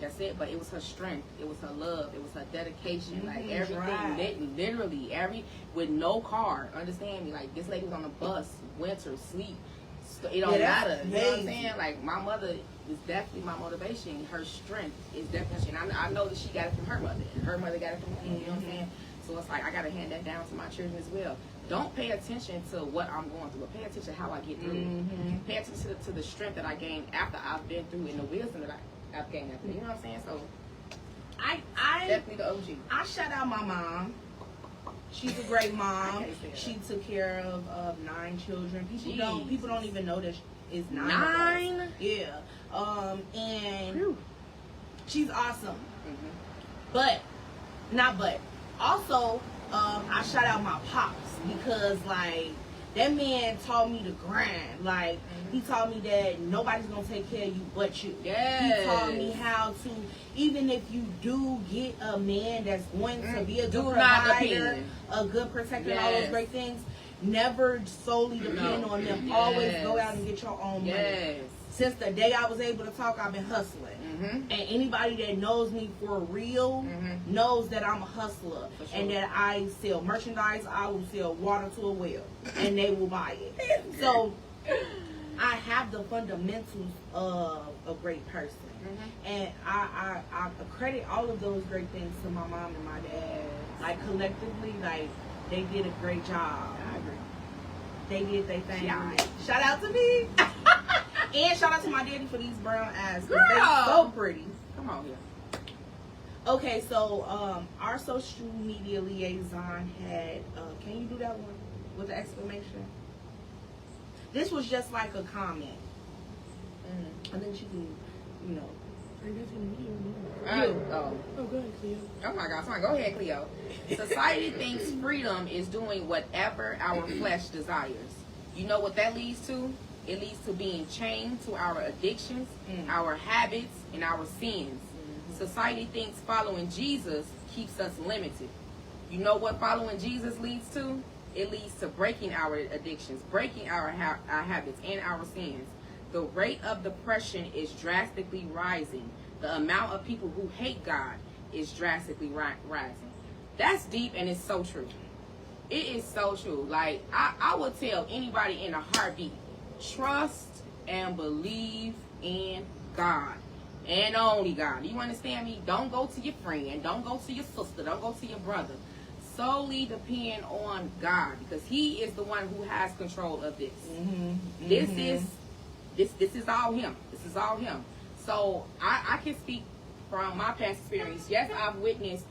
S1: That's it. But it was her strength. It was her love. It was her dedication. Like, everything, literally, with no car. Understand me? Like, this lady was on the bus, winter, sleep. It don't matter. You know what I'm saying? Like, my mother is definitely my motivation. Her strength is definitely, and I know that she got it from her mother, and her mother got it from me. You know what I'm saying? So it's like, I got to hand that down to my children as well. Don't pay attention to what I'm going through, but pay attention to how I get through it. Pay attention to the strength that I gained after I've been through, and the wisdom that I've gained after. You know what I'm saying? So,
S2: I
S1: definitely the OG.
S2: I shout out my mom. She's a great mom. She took care of 9 children. People don't even know that it's 9.
S1: 9?
S2: Yeah. And she's awesome. But also, I shout out my pops, because like, that man taught me to grind. Like, he taught me that nobody's gonna take care of you but you.
S1: Yes.
S2: He taught me how to, even if you do get a man that's going to be a good provider, a good protector, and all those great things, never solely depend on them. Always go out and get your own money. Since the day I was able to talk, I've been hustling. And anybody that knows me for real knows that I'm a hustler, and that I sell merchandise. I will sell water to a well, and they will buy it. So I have the fundamentals of a great person. And I credit all of those great things to my mom and my dad. Like, collectively, like, they did a great job.
S1: I agree.
S2: They did their thing. Shout out to me. And shout out to my daddy for these brown eyes. They're so pretty.
S1: Come on here.
S2: Okay, so our social media liaison had, can you do that one with the exclamation? This was just like a comment. I think she can,
S3: Are you guys gonna meet or no? Oh, go ahead, Cleo.
S1: Oh my God, sorry, go ahead, Cleo. Society thinks freedom is doing whatever our flesh desires. You know what that leads to? It leads to being chained to our addictions, our habits, and our sins. Society thinks following Jesus keeps us limited. You know what following Jesus leads to? It leads to breaking our addictions, breaking our habits, and our sins. The rate of depression is drastically rising. The amount of people who hate God is drastically rising. That's deep, and it's so true. It is so true. Like, I would tell anybody in a heartbeat, trust and believe in God. And only God. Do you understand me? Don't go to your friend. Don't go to your sister. Don't go to your brother. Solely depend on God, because He is the one who has control of this. This is all Him. This is all Him. So I can speak from my past experience. Yes, I've witnessed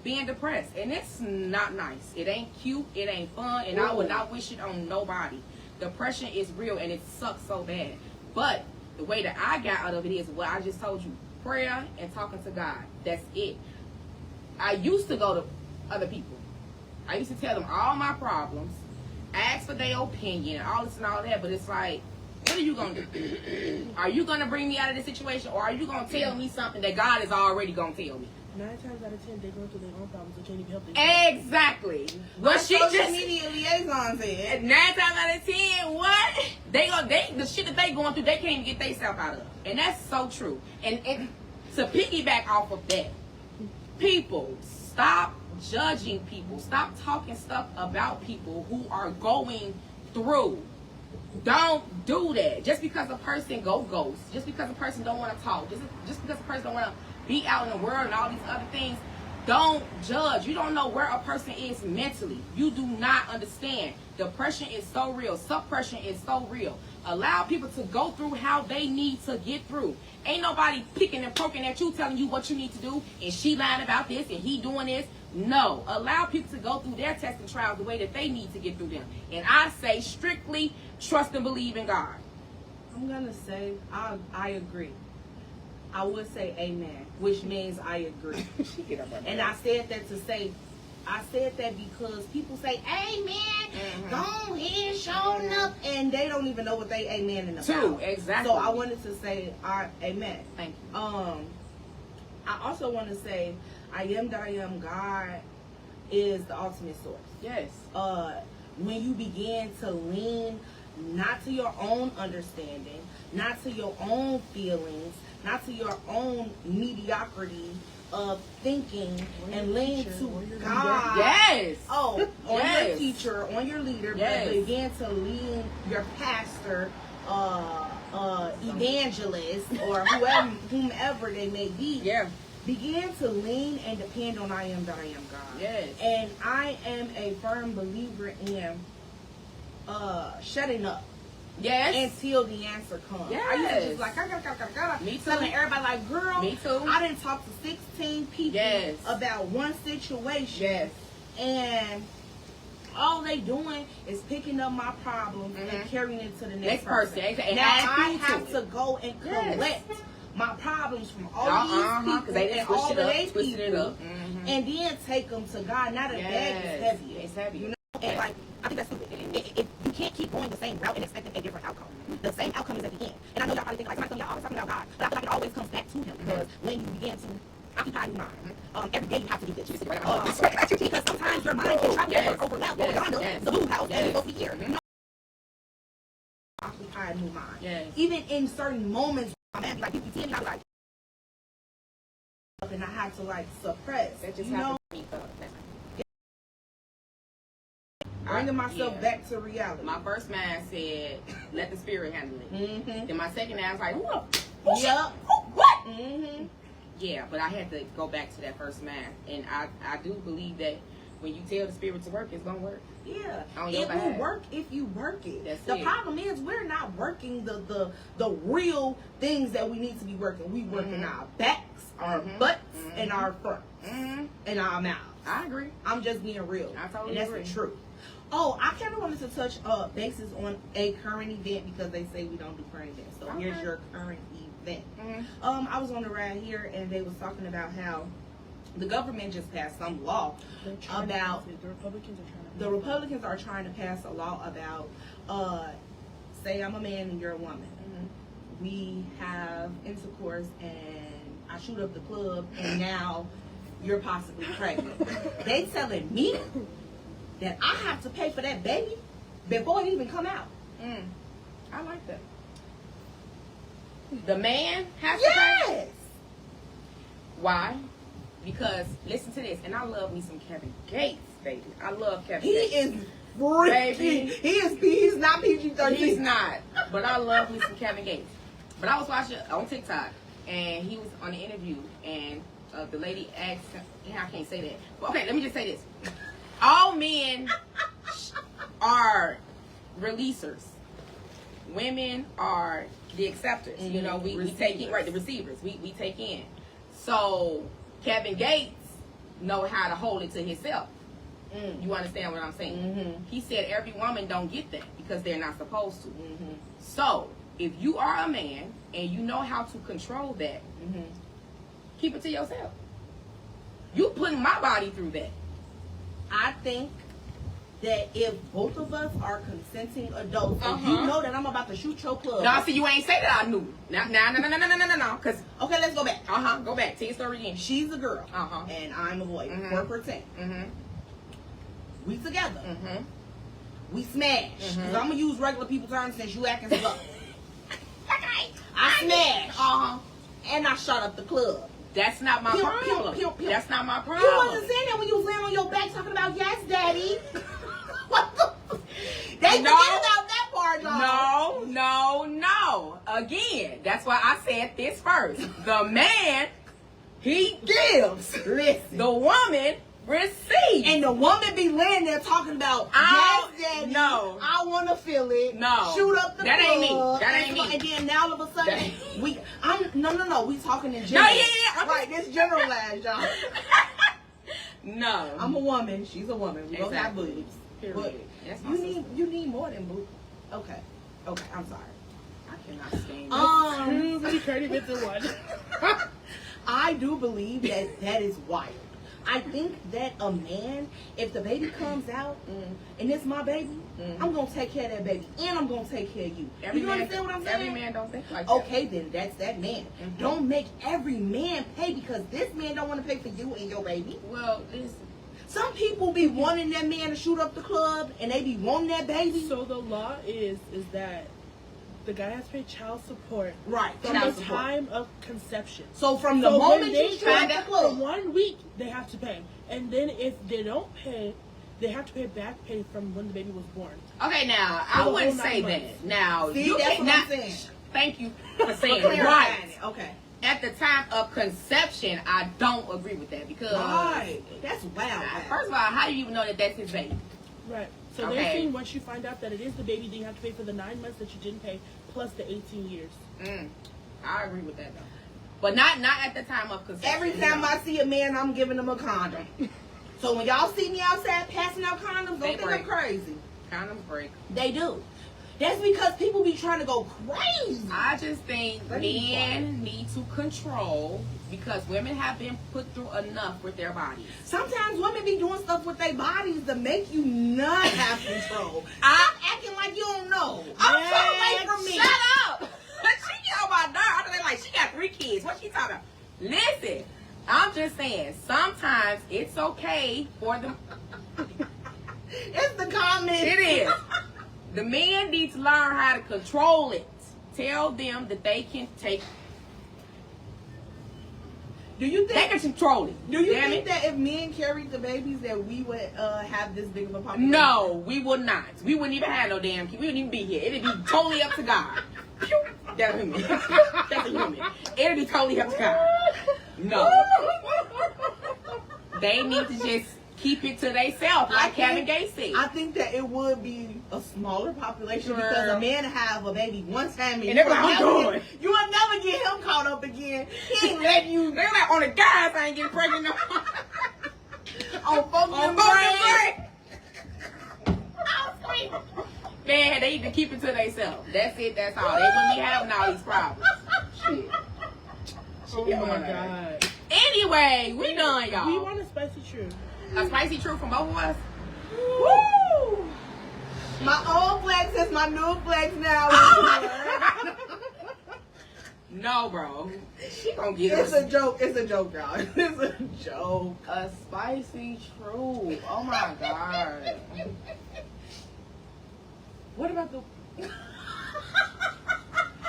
S1: being depressed, and it's not nice. It ain't cute. It ain't fun, and I would not wish it on nobody. Depression is real, and it sucks so bad. But the way that I got out of it is what I just told you. prayer and talking to God. That's it. I used to go to other people. I used to tell them all my problems, ask for their opinion, all this and all that, but it's like, what are you going to do? Are you going to bring me out of this situation, or are you going to tell me something that God is already going to tell me?
S3: 9 times out of 10, they're going through their own problems. They can't even help themselves.
S1: Exactly. What she
S2: social
S1: just
S2: media liaison said.
S1: 9 times out of 10, what? The shit that they going through, they can't even get themselves out of. And that's so true. And to piggyback off of that, people, stop judging people. Stop talking stuff about people who are going through. Don't do that. Just because a person go ghost, just because a person don't want to talk, just because a person don't want to be out in the world and all these other things, don't judge. You don't know where a person is mentally. You do not understand. Depression is so real. Suppression is so real. Allow people to go through how they need to get through. Ain't nobody picking and poking at you, telling you what you need to do, and she lying about this and he doing this. No. Allow people to go through their tests and trials the way that they need to get through them. And I say strictly trust and believe in God.
S2: I'm going to say, I agree. I would say amen, which means I agree. And I said that to say, I said that because people say amen, go ahead, showing up, and they don't even know what they amen about.
S1: True, exactly.
S2: So I wanted to say amen.
S1: Thank you.
S2: I also want to say I am that I am. God is the ultimate source.
S1: Yes.
S2: When you begin to lean not to your own understanding, not to your own feelings, not to your own mediocrity of thinking, and lean to God.
S1: Yes.
S2: Oh, on
S1: yes.
S2: your teacher, on your leader,
S1: yes.
S2: But begin to lean your pastor, evangelist, or whomever they may be.
S1: Yeah.
S2: Begin to lean and depend on I am that I am God.
S1: Yes.
S2: And I am a firm believer in shutting up.
S1: Yes.
S2: Until the answer comes.
S1: Yes.
S2: I used to just like, I gotta.
S1: Me too.
S2: Telling everybody like, girl,
S1: me too.
S2: I didn't talk to 16 people
S1: yes.
S2: about one situation.
S1: Yes.
S2: And all they doing is picking up my problems and carrying it to the next person.
S1: Exactly.
S2: Now I have to go and collect my problems from all these people and all of their people, and then take them to God. Now the bag is heavy.
S1: It's heavy.
S2: You know? And like, I think that's stupid. If you can't keep going the same route and expecting a different outcome. The same outcome is at the end. And I know y'all probably think like, somebody's y'all always talking about God, but I feel like it always comes back to Him, because when you begin to occupy your mind, every day you have to do this. Because sometimes your mind can travel over that the blue house, and over here. You know? Occupy a new mind.
S1: Yes.
S2: Even in certain moments, man, like 50, 10, I be like, and I have to like suppress.
S1: That just
S2: you know? Bringing myself back to reality.
S1: My first mind said, let the spirit handle it. Then my second mind was like,
S2: Yup.
S1: What?
S2: Yeah,
S1: but I had to go back to that first mind. And I do believe that when you tell the spirit to work, it's going to work.
S2: Yeah.
S1: It
S2: will work if you work it.
S1: That's
S2: the
S1: it.
S2: problem is we're not working the real things that we need to be working. We working our backs, our butts, and our fronts, and our mouths.
S1: I agree.
S2: I'm just being real.
S1: I totally
S2: agree.
S1: And
S2: that's the truth. Oh, I kind of wanted to touch bases on a current event, because they say we don't do current events. So here's your current event. I was on the ride here, and they was talking about how the government just passed some law about the Republicans are trying to pass a law about say I'm a man and you're a woman. We have intercourse and I shoot up the club and now you're possibly pregnant. They telling me that I have to pay for that baby before it even come out.
S1: I like that. The man has to pay?
S2: Yes.
S1: Why? Because listen to this, and I love me some Kevin Gates, baby. I love Kevin
S2: He
S1: Gates.
S2: is freaky. He's not PG-13.
S1: He's not. But I love me some Kevin Gates. But I was watching on TikTok, and he was on the interview, and the lady asked him, I can't say that. But okay, let me just say this. All men are releasers. Women are the acceptors. You know, we take in, right, the receivers. We take in. So Kevin Gates know how to hold it to himself. You understand what I'm saying? He said every woman don't get that because they're not supposed to. So if you are a man and you know how to control that, keep it to yourself. You putting my body through that.
S2: I think that if both of us are consenting adults, and
S1: Uh-huh.
S2: you know that I'm about to shoot your club.
S1: No, see, you ain't say that I knew. No. Cause
S2: Okay, let's go back.
S1: go back. Tell your story again.
S2: She's a girl,
S1: Uh-huh.
S2: and I'm a boy.
S1: Mhm.
S2: We're pretend. We together. We smash. Because I'm going to use regular people terms since you acting slow.
S1: Okay.
S2: I smash. And I shot up the club.
S1: That's not my
S2: Pew,
S1: problem.
S2: pew, pew, pew.
S1: That's not my problem.
S2: You wasn't saying that when you was laying on your back talking about, yes, daddy. What the? They forget about that part, y'all.
S1: No. Again, that's why I said this first. The man, he gives.
S2: Listen.
S1: The woman receives.
S2: And the woman be laying there talking about, yes, daddy.
S1: No.
S2: I want to feel it.
S1: No.
S2: Shoot up the
S1: That ain't me.
S2: club.
S1: That ain't me.
S2: And then now all of a sudden, no. We talking in
S1: No,
S2: general.
S1: yeah.
S2: Right, this generalized, y'all.
S1: No.
S2: I'm a woman. She's a woman. We both have
S1: Exactly.
S2: boobs.
S1: Period.
S2: But
S1: That's my
S2: you need more than boobs. Okay. I'm sorry.
S1: I cannot stand
S3: Two 30 minutes in one.
S2: I do believe that is wild. I think that a man, if the baby comes out and it's my baby, I'm gonna take care of that baby and I'm gonna take care of you. You understand what I'm saying?
S1: Every man don't think like that.
S2: Okay, then that's that man. Don't make every man pay because this man don't want to pay for you and your baby.
S1: Well, listen.
S2: Some people be wanting that man to shoot up the club and they be wanting that baby.
S3: So the law is that the guy has to pay child support
S2: Right,
S3: from
S2: child
S3: the
S2: support.
S3: time of conception.
S2: So from the
S3: So
S2: moment
S3: when
S2: you
S3: they
S2: shoot up
S3: find
S2: the
S3: out for
S2: club,
S3: 1 week, they have to pay. And then if they don't pay, they have to pay back pay from when the baby was born.
S1: Okay, now
S3: For
S1: I
S3: the
S1: wouldn't
S3: whole
S1: say
S3: 9
S1: that.
S3: months.
S1: Now
S2: See,
S1: you
S2: that's
S1: can
S2: what I'm
S1: not.
S2: saying.
S1: Thank you for saying
S2: clarifying
S1: right.
S2: it. Okay.
S1: At the time of conception, I don't agree with that because
S2: Right. That's wild.
S1: first of all, how do you even know that that's his baby?
S3: Right. So
S1: Okay.
S3: they're saying once you find out that it is the baby, then you have to pay for the 9 months that you didn't pay plus the 18 years.
S1: I agree with that though, but not at the time of conception.
S2: Every time I see a man, I'm giving him a condom. So when y'all see me outside passing out condoms,
S1: They
S2: don't think
S1: break.
S2: I'm crazy.
S1: condoms break.
S2: They do. That's because people be trying to go crazy.
S1: I just think
S2: Let me
S1: men need to control because women have been put through enough with their bodies.
S2: Sometimes women be doing stuff with their bodies to make you not have control. Stop acting like you don't know. I'm far away from me.
S1: Shut up! She get on my nerve. I think like she got 3 kids. What she talking about? Listen, I'm just saying. Sometimes it's okay for them.
S2: It's the comment.
S1: It is. The men need to learn how to control it. Tell them that they can take.
S2: Do you
S1: They
S2: think?
S1: can control it.
S2: Do you
S1: Damn
S2: think
S1: it.
S2: that if men carried the babies, that we would have this big of a population?
S1: No, we would not. We wouldn't even have no damn kid. We wouldn't even be here. It'd be totally up to God. That's a human. That's a human. It'd be totally up to God. No. They need to just keep it to themselves, like Kevin Gates said.
S2: I think that it would be a smaller population
S1: Girl.
S2: because a man have a baby one time
S1: And they're like, I'm going.
S2: You will never get him caught up again. He ain't letting you
S1: They're like, on the guys, I ain't getting pregnant no more.
S2: on focus
S1: On
S2: and
S1: break. Man, they need to keep it to themselves. That's it, that's all. They wouldn't be having all these problems. Shit.
S3: Oh
S1: Yeah,
S3: my
S1: on her.
S3: god.
S1: Anyway, we done, y'all.
S3: We want a spicy truth.
S1: A spicy truth from both of us?
S2: Woo! My old flex is my new flex now.
S1: No, bro. She gonna get
S2: It's
S1: us
S2: a joke. It's a joke, y'all. It's a joke.
S1: a spicy truth. Oh my god. What about the...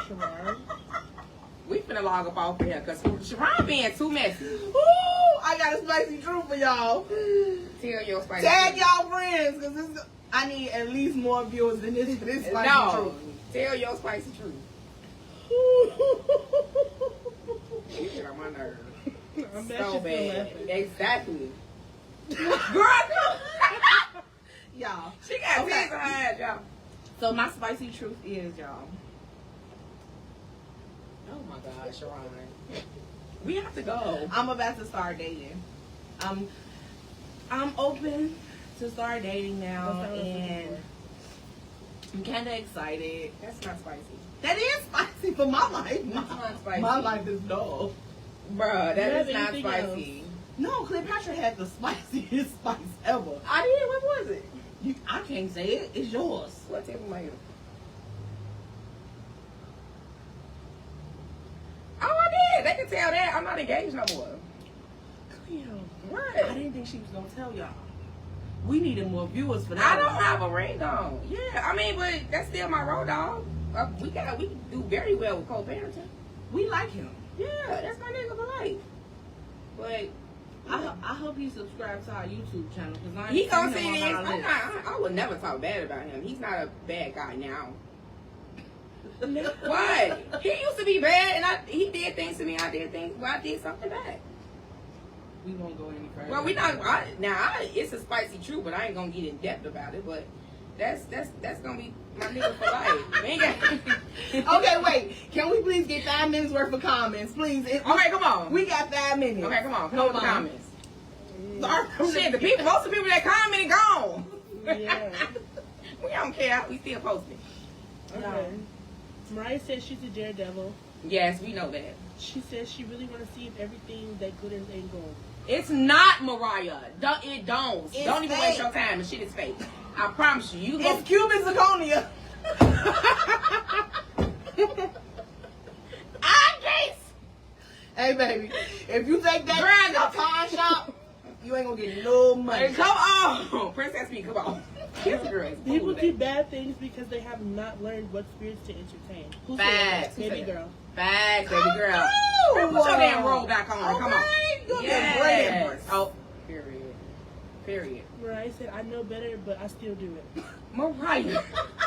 S3: Sherron.
S1: We finna log up off here because Sherron being too messy.
S2: Woo! I got a spicy truth for y'all.
S1: Tell your spicy
S2: Tag
S1: truth.
S2: y'all friends, because I need at least more viewers than this for this spicy
S1: No.
S2: truth.
S1: Tell your spicy truth. You get on my nerves.
S3: I'm
S1: So
S3: actually
S1: bad.
S3: laughing.
S1: Exactly. Girl,
S2: Y'all.
S1: she got
S2: Okay.
S1: tears in her eyes, y'all.
S2: So my spicy truth is, y'all.
S1: Oh my God, Sherron. We have to go.
S2: I'm about to start dating. I'm open to start dating now,
S3: What's that
S2: and I'm kind of excited.
S1: That's not spicy.
S2: That is spicy for my life.
S1: That's not spicy.
S2: My life is dull.
S1: Bruh, that
S3: have
S1: is not
S3: anything
S1: spicy.
S2: No, Cleopatra had the spiciest spice ever.
S1: I did. What was it?
S2: I can't say it. It's yours.
S1: What type of mayo? Oh, I did. They can tell that I'm not engaged no more.
S3: Cleo.
S1: What?
S2: I didn't think she was gonna tell y'all. We needed more viewers for that.
S1: I don't have a ring on. Yeah, I mean, but that's still my road dog. We do very well with co-parenting.
S2: We like him.
S1: Yeah, that's my nigga for life. But
S2: I hope he subscribes to our YouTube channel because I
S1: he
S2: ain't
S1: gonna
S2: seen
S1: see
S2: him
S1: this.
S2: on our list.
S1: I would never talk bad about him. He's not a bad guy now. What? He used to be bad, and he did things to me. I did things. Well, I did something back.
S2: We won't go any further.
S1: Well, we not. It's a spicy truth, but I ain't gonna get in depth about it. But that's gonna be my nigga for life. We ain't got.
S2: Okay, wait. Can we please get 5 minutes worth of comments, please?
S1: Okay, come on.
S2: We got 5 minutes.
S1: Okay, come on. Come on with the comments.
S2: Sorry.
S1: Shit, most of the people that commented gone.
S3: Yeah.
S1: We don't care. We still posting.
S3: Okay. Mariah says she's a daredevil.
S1: Yes, we know that.
S3: She says she really want to see if everything that glitters ain't gold.
S1: It's not, Mariah. It don't.
S2: It's
S1: Don't even
S2: fake.
S1: waste your time. The shit is fake. I promise you. You go.
S2: It's Cuban zirconia.
S1: I guess.
S2: Hey, baby. If you take that
S1: Grind
S2: to a
S1: it.
S2: pawn shop, you ain't gonna get no money.
S1: Come on, Princess B. Come on. This girl is
S3: People
S1: cool,
S3: do bad things because they have not learned what spirits to entertain.
S2: Who said
S1: Facts.
S2: that?
S3: Baby girl.
S1: Facts, baby girl.
S2: Oh,
S1: Put your damn roll back on. Come on.
S2: Okay, you'll get great
S1: Yes.
S2: empress.
S1: Oh, period. Period.
S3: Mariah said, I know better, but I still do it.
S1: Mariah.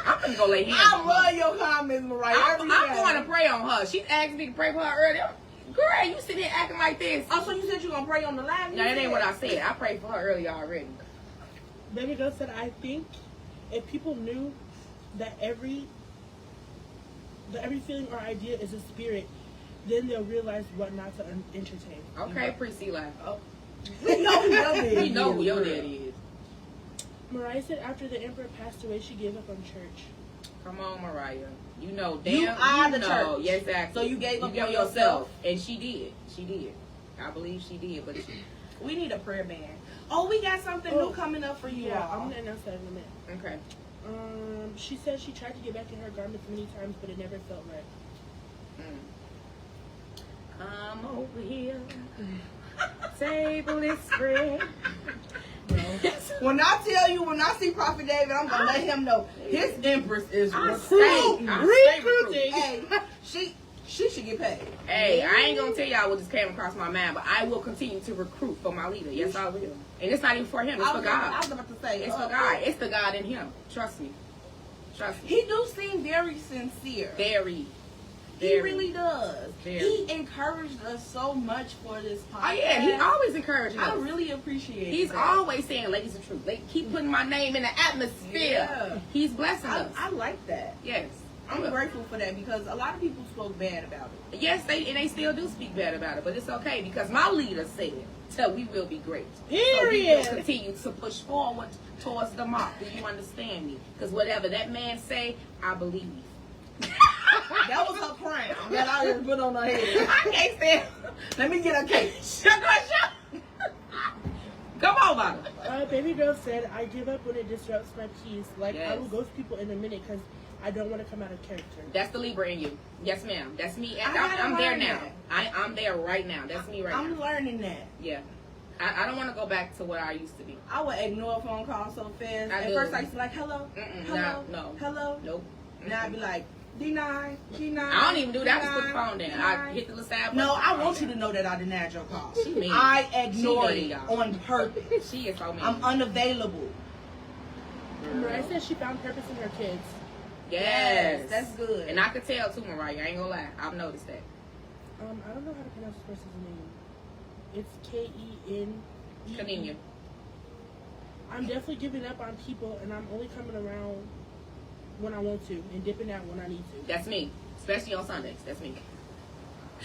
S1: I'm gonna go lay hands
S2: I
S1: on her.
S2: love your comments, Mariah.
S1: I'm
S2: every day.
S1: going to pray on her. She asked me to pray for her earlier. Girl, you sitting here acting like this.
S2: Oh, so you said you gonna pray on the live?
S1: No, that ain't what I said. I prayed for her earlier already.
S3: Baby girl said, I think if people knew that every feeling or idea is a spirit, then they'll realize what not to entertain.
S1: Okay, Pre-C laugh. Oh,
S2: We know who your daddy
S1: you know who
S2: is.
S1: your daddy is.
S3: Mariah said after the emperor passed away, she gave up on church.
S1: Come on, Mariah. You know,
S2: You
S1: damn.
S2: are the
S1: know.
S2: church.
S1: Yeah, exactly.
S2: So you gave up
S1: on
S2: on yourself.
S1: And she did. She did. I believe she did, but she...
S2: We need a prayer band. Oh, we got something new coming up for you
S3: Yeah,
S2: all.
S3: I'm gonna announce that in a minute.
S1: Okay.
S3: She said she tried to get back in her garments many times, but it never felt right.
S1: Come over here. Table is spread.
S2: When I see Prophet David, I'm gonna let him know his empress is
S1: I
S2: recruiting.
S1: stay recruiting.
S2: Hey, she should get paid.
S1: Hey, I ain't gonna tell y'all what just came across my mind, but I will continue to recruit for my leader. Yes, I will. And it's not even for him. It's
S2: I
S1: for
S2: was
S1: God.
S2: about to say
S1: It's for God. It's the God in him. Trust me. Trust me.
S2: He do seem very sincere.
S1: Very.
S2: He really does.
S1: Very.
S2: He encouraged us so much for this podcast.
S1: Oh yeah, he always encouraging us.
S2: I really appreciate it.
S1: He's always saying, "Ladies of truth." They keep putting my name in the atmosphere.
S2: Yeah.
S1: He's blessing
S2: I
S1: us.
S2: like that.
S1: Yes.
S2: I'm grateful for that because a lot of people spoke bad about it.
S1: Yes, they still do speak bad about it, but it's okay because my leader said, "So we will be great." So we will continue to push forward towards the mark. Do you understand me? Because whatever that man say, I believe.
S2: That was her crown that I just put on her head.
S1: I can't stand.
S2: Let me get a cake.
S1: Shut. Come on, mama.
S3: Baby girl said, I give up when it disrupts my peace. Like, I
S1: Yes.
S3: will ghost people in a minute because I don't want to come out of character.
S1: That's the Libra in you. Yes, ma'am. That's me.
S2: I gotta
S1: I'm there
S2: learn
S1: now.
S2: that.
S1: I'm there right now. That's me right
S2: I'm
S1: now.
S2: learning that.
S1: Yeah. I don't want to go back to what I used to be.
S2: I would ignore phone calls so fast.
S1: I
S2: At
S1: do.
S2: first, I used to be like, hello, hello,
S1: no.
S2: hello.
S1: Nope.
S2: Now I'd be like, D9, D9.
S1: I don't even do that. I just put the
S2: D9,
S1: phone down.
S2: D9.
S1: I hit the little side button.
S2: No, I want you to know that I denied your call.
S1: She mean.
S2: I ignored
S1: She mean,
S2: it
S1: y'all.
S2: on purpose.
S1: She is so mean.
S2: I'm unavailable.
S3: Mariah said she found purpose in her kids.
S1: Yes.
S2: That's good.
S1: And I could tell too, Mariah. I ain't gonna lie. I've noticed that.
S3: I don't know how to pronounce this person's name. It's K-E-N.
S1: Continue.
S3: I'm definitely giving up on people, and I'm only coming around when I want to and dipping out when I need to.
S1: That's me. Especially on Sundays. That's me.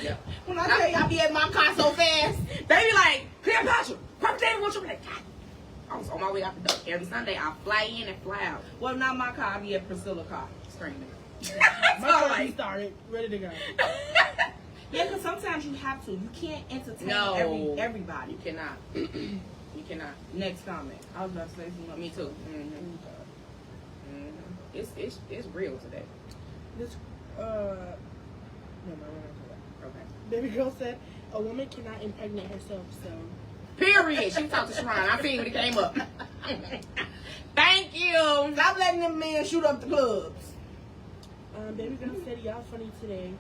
S1: Yeah.
S2: When I tell you I be at my car so fast,
S1: They be like, Cleopatra, Papa David wants you. I'm like, God. I was on my way out the door. Every Sunday, I fly in and fly out.
S2: well, not my car. I be at Priscilla's car.
S1: Screaming.
S3: My car started, ready to go.
S2: Yeah, because sometimes you have to. You can't entertain everybody.
S1: You cannot. You cannot.
S2: Next comment. I was about to say something.
S1: Me too. It's real today.
S3: This, no, we're not talking about.
S1: Okay.
S3: Baby girl said a woman cannot impregnate herself, so.
S1: Period. She talked to Sherron. I seen when it came up. Thank you.
S2: Stop letting them men shoot up the clubs.
S3: Baby girl said y'all funny today.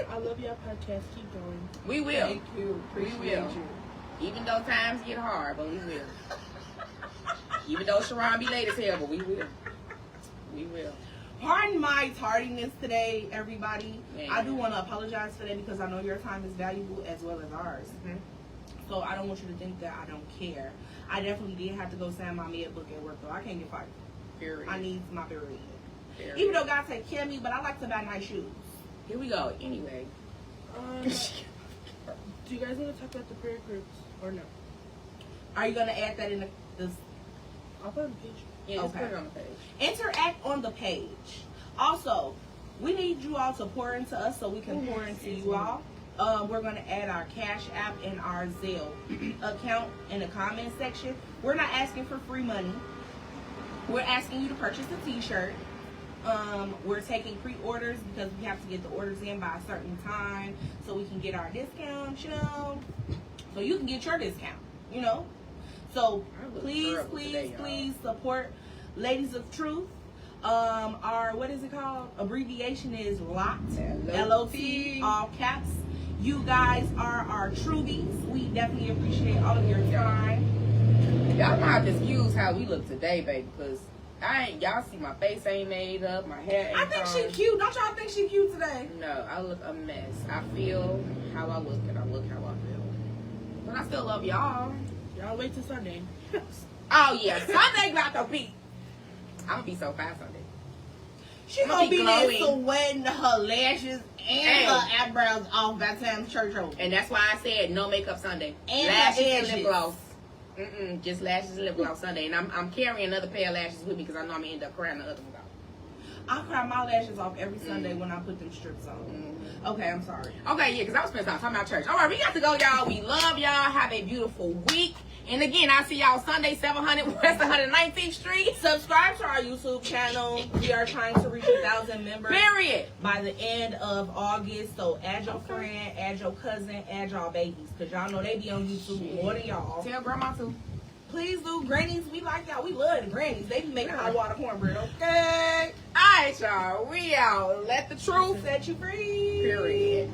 S3: I love y'all podcast. Keep going.
S1: We will.
S2: Thank you. Appreciate you.
S1: Even though times get hard, but we will. Even though Sherron be late as hell, but we will. We will.
S2: Pardon my tardiness today, everybody.
S1: Man.
S2: I do want to apologize for that because I know your time is valuable as well as ours.
S1: Mm-hmm.
S2: So I don't want you to think that I don't care. I definitely did have to go sign my med book at work, though. I can't get fired.
S1: Period.
S2: I need my period.
S1: Period.
S2: Even though God take care of me, but I like to buy nice shoes.
S1: Here we go. Anyway.
S3: Do you guys want to talk about the prayer groups or no?
S2: Are you going to add that in this?
S3: I'll put it on the page.
S1: Yeah, just
S2: Okay.
S1: put it on the page.
S2: Interact on the page. Also, we need you all to pour into us so we can pour into you all. We're going to add our Cashapp and our Zelle account in the comment section. We're not asking for free money. We're asking you to purchase a t-shirt. We're taking pre-orders because we have to get the orders in by a certain time so we can get our discount, you know. So you can get your discount, you know. So please support Ladies of Truth. Our, what is it called? Abbreviation is L.O.T. L.O.T. All caps. You guys are our trubees. We definitely appreciate all of your time.
S1: Y'all gonna have to excuse how we look today, baby, because y'all see my face ain't made up, my hair ain't
S2: I think
S1: combed.
S2: she cute. Don't y'all think she cute today?
S1: No, I look a mess. I feel how I look and I look how I feel. But I still love y'all.
S3: Y'all wait till Sunday.
S1: Oh yeah, Sunday got to be. I'm gonna be so fast Sunday.
S2: She
S1: I'ma
S2: gonna
S1: be
S2: be there
S1: glowing.
S2: sweating her lashes and her eyebrows off by the time the church opens.
S1: And that's why I said no makeup Sunday.
S2: And
S1: lashes
S2: her
S1: and
S2: edges.
S1: lip gloss. Just lashes and lip gloss Sunday. And I'm carrying another pair of lashes with me because I know I'm gonna end up crying the other ones out.
S2: I cry my lashes off every Sunday when I put them strips on. Okay, I'm sorry.
S1: Okay, yeah, because I was spending time talking about church. All right, we got to go, y'all. We love y'all. Have a beautiful week. And again, I'll see y'all Sunday, 700 West 119th Street.
S2: Subscribe to our YouTube channel. We are trying to reach 1,000 members.
S1: Period.
S2: By the end of August. So add your friend, add your cousin, add y'all babies. Because y'all know they be on YouTube more than y'all.
S1: Tell grandma too.
S2: Please do. Grannies, we like y'all. We love the grannies. They be making hot water cornbread, okay?
S1: All right, y'all. We out. Let the truth
S2: Set you free.
S1: Period.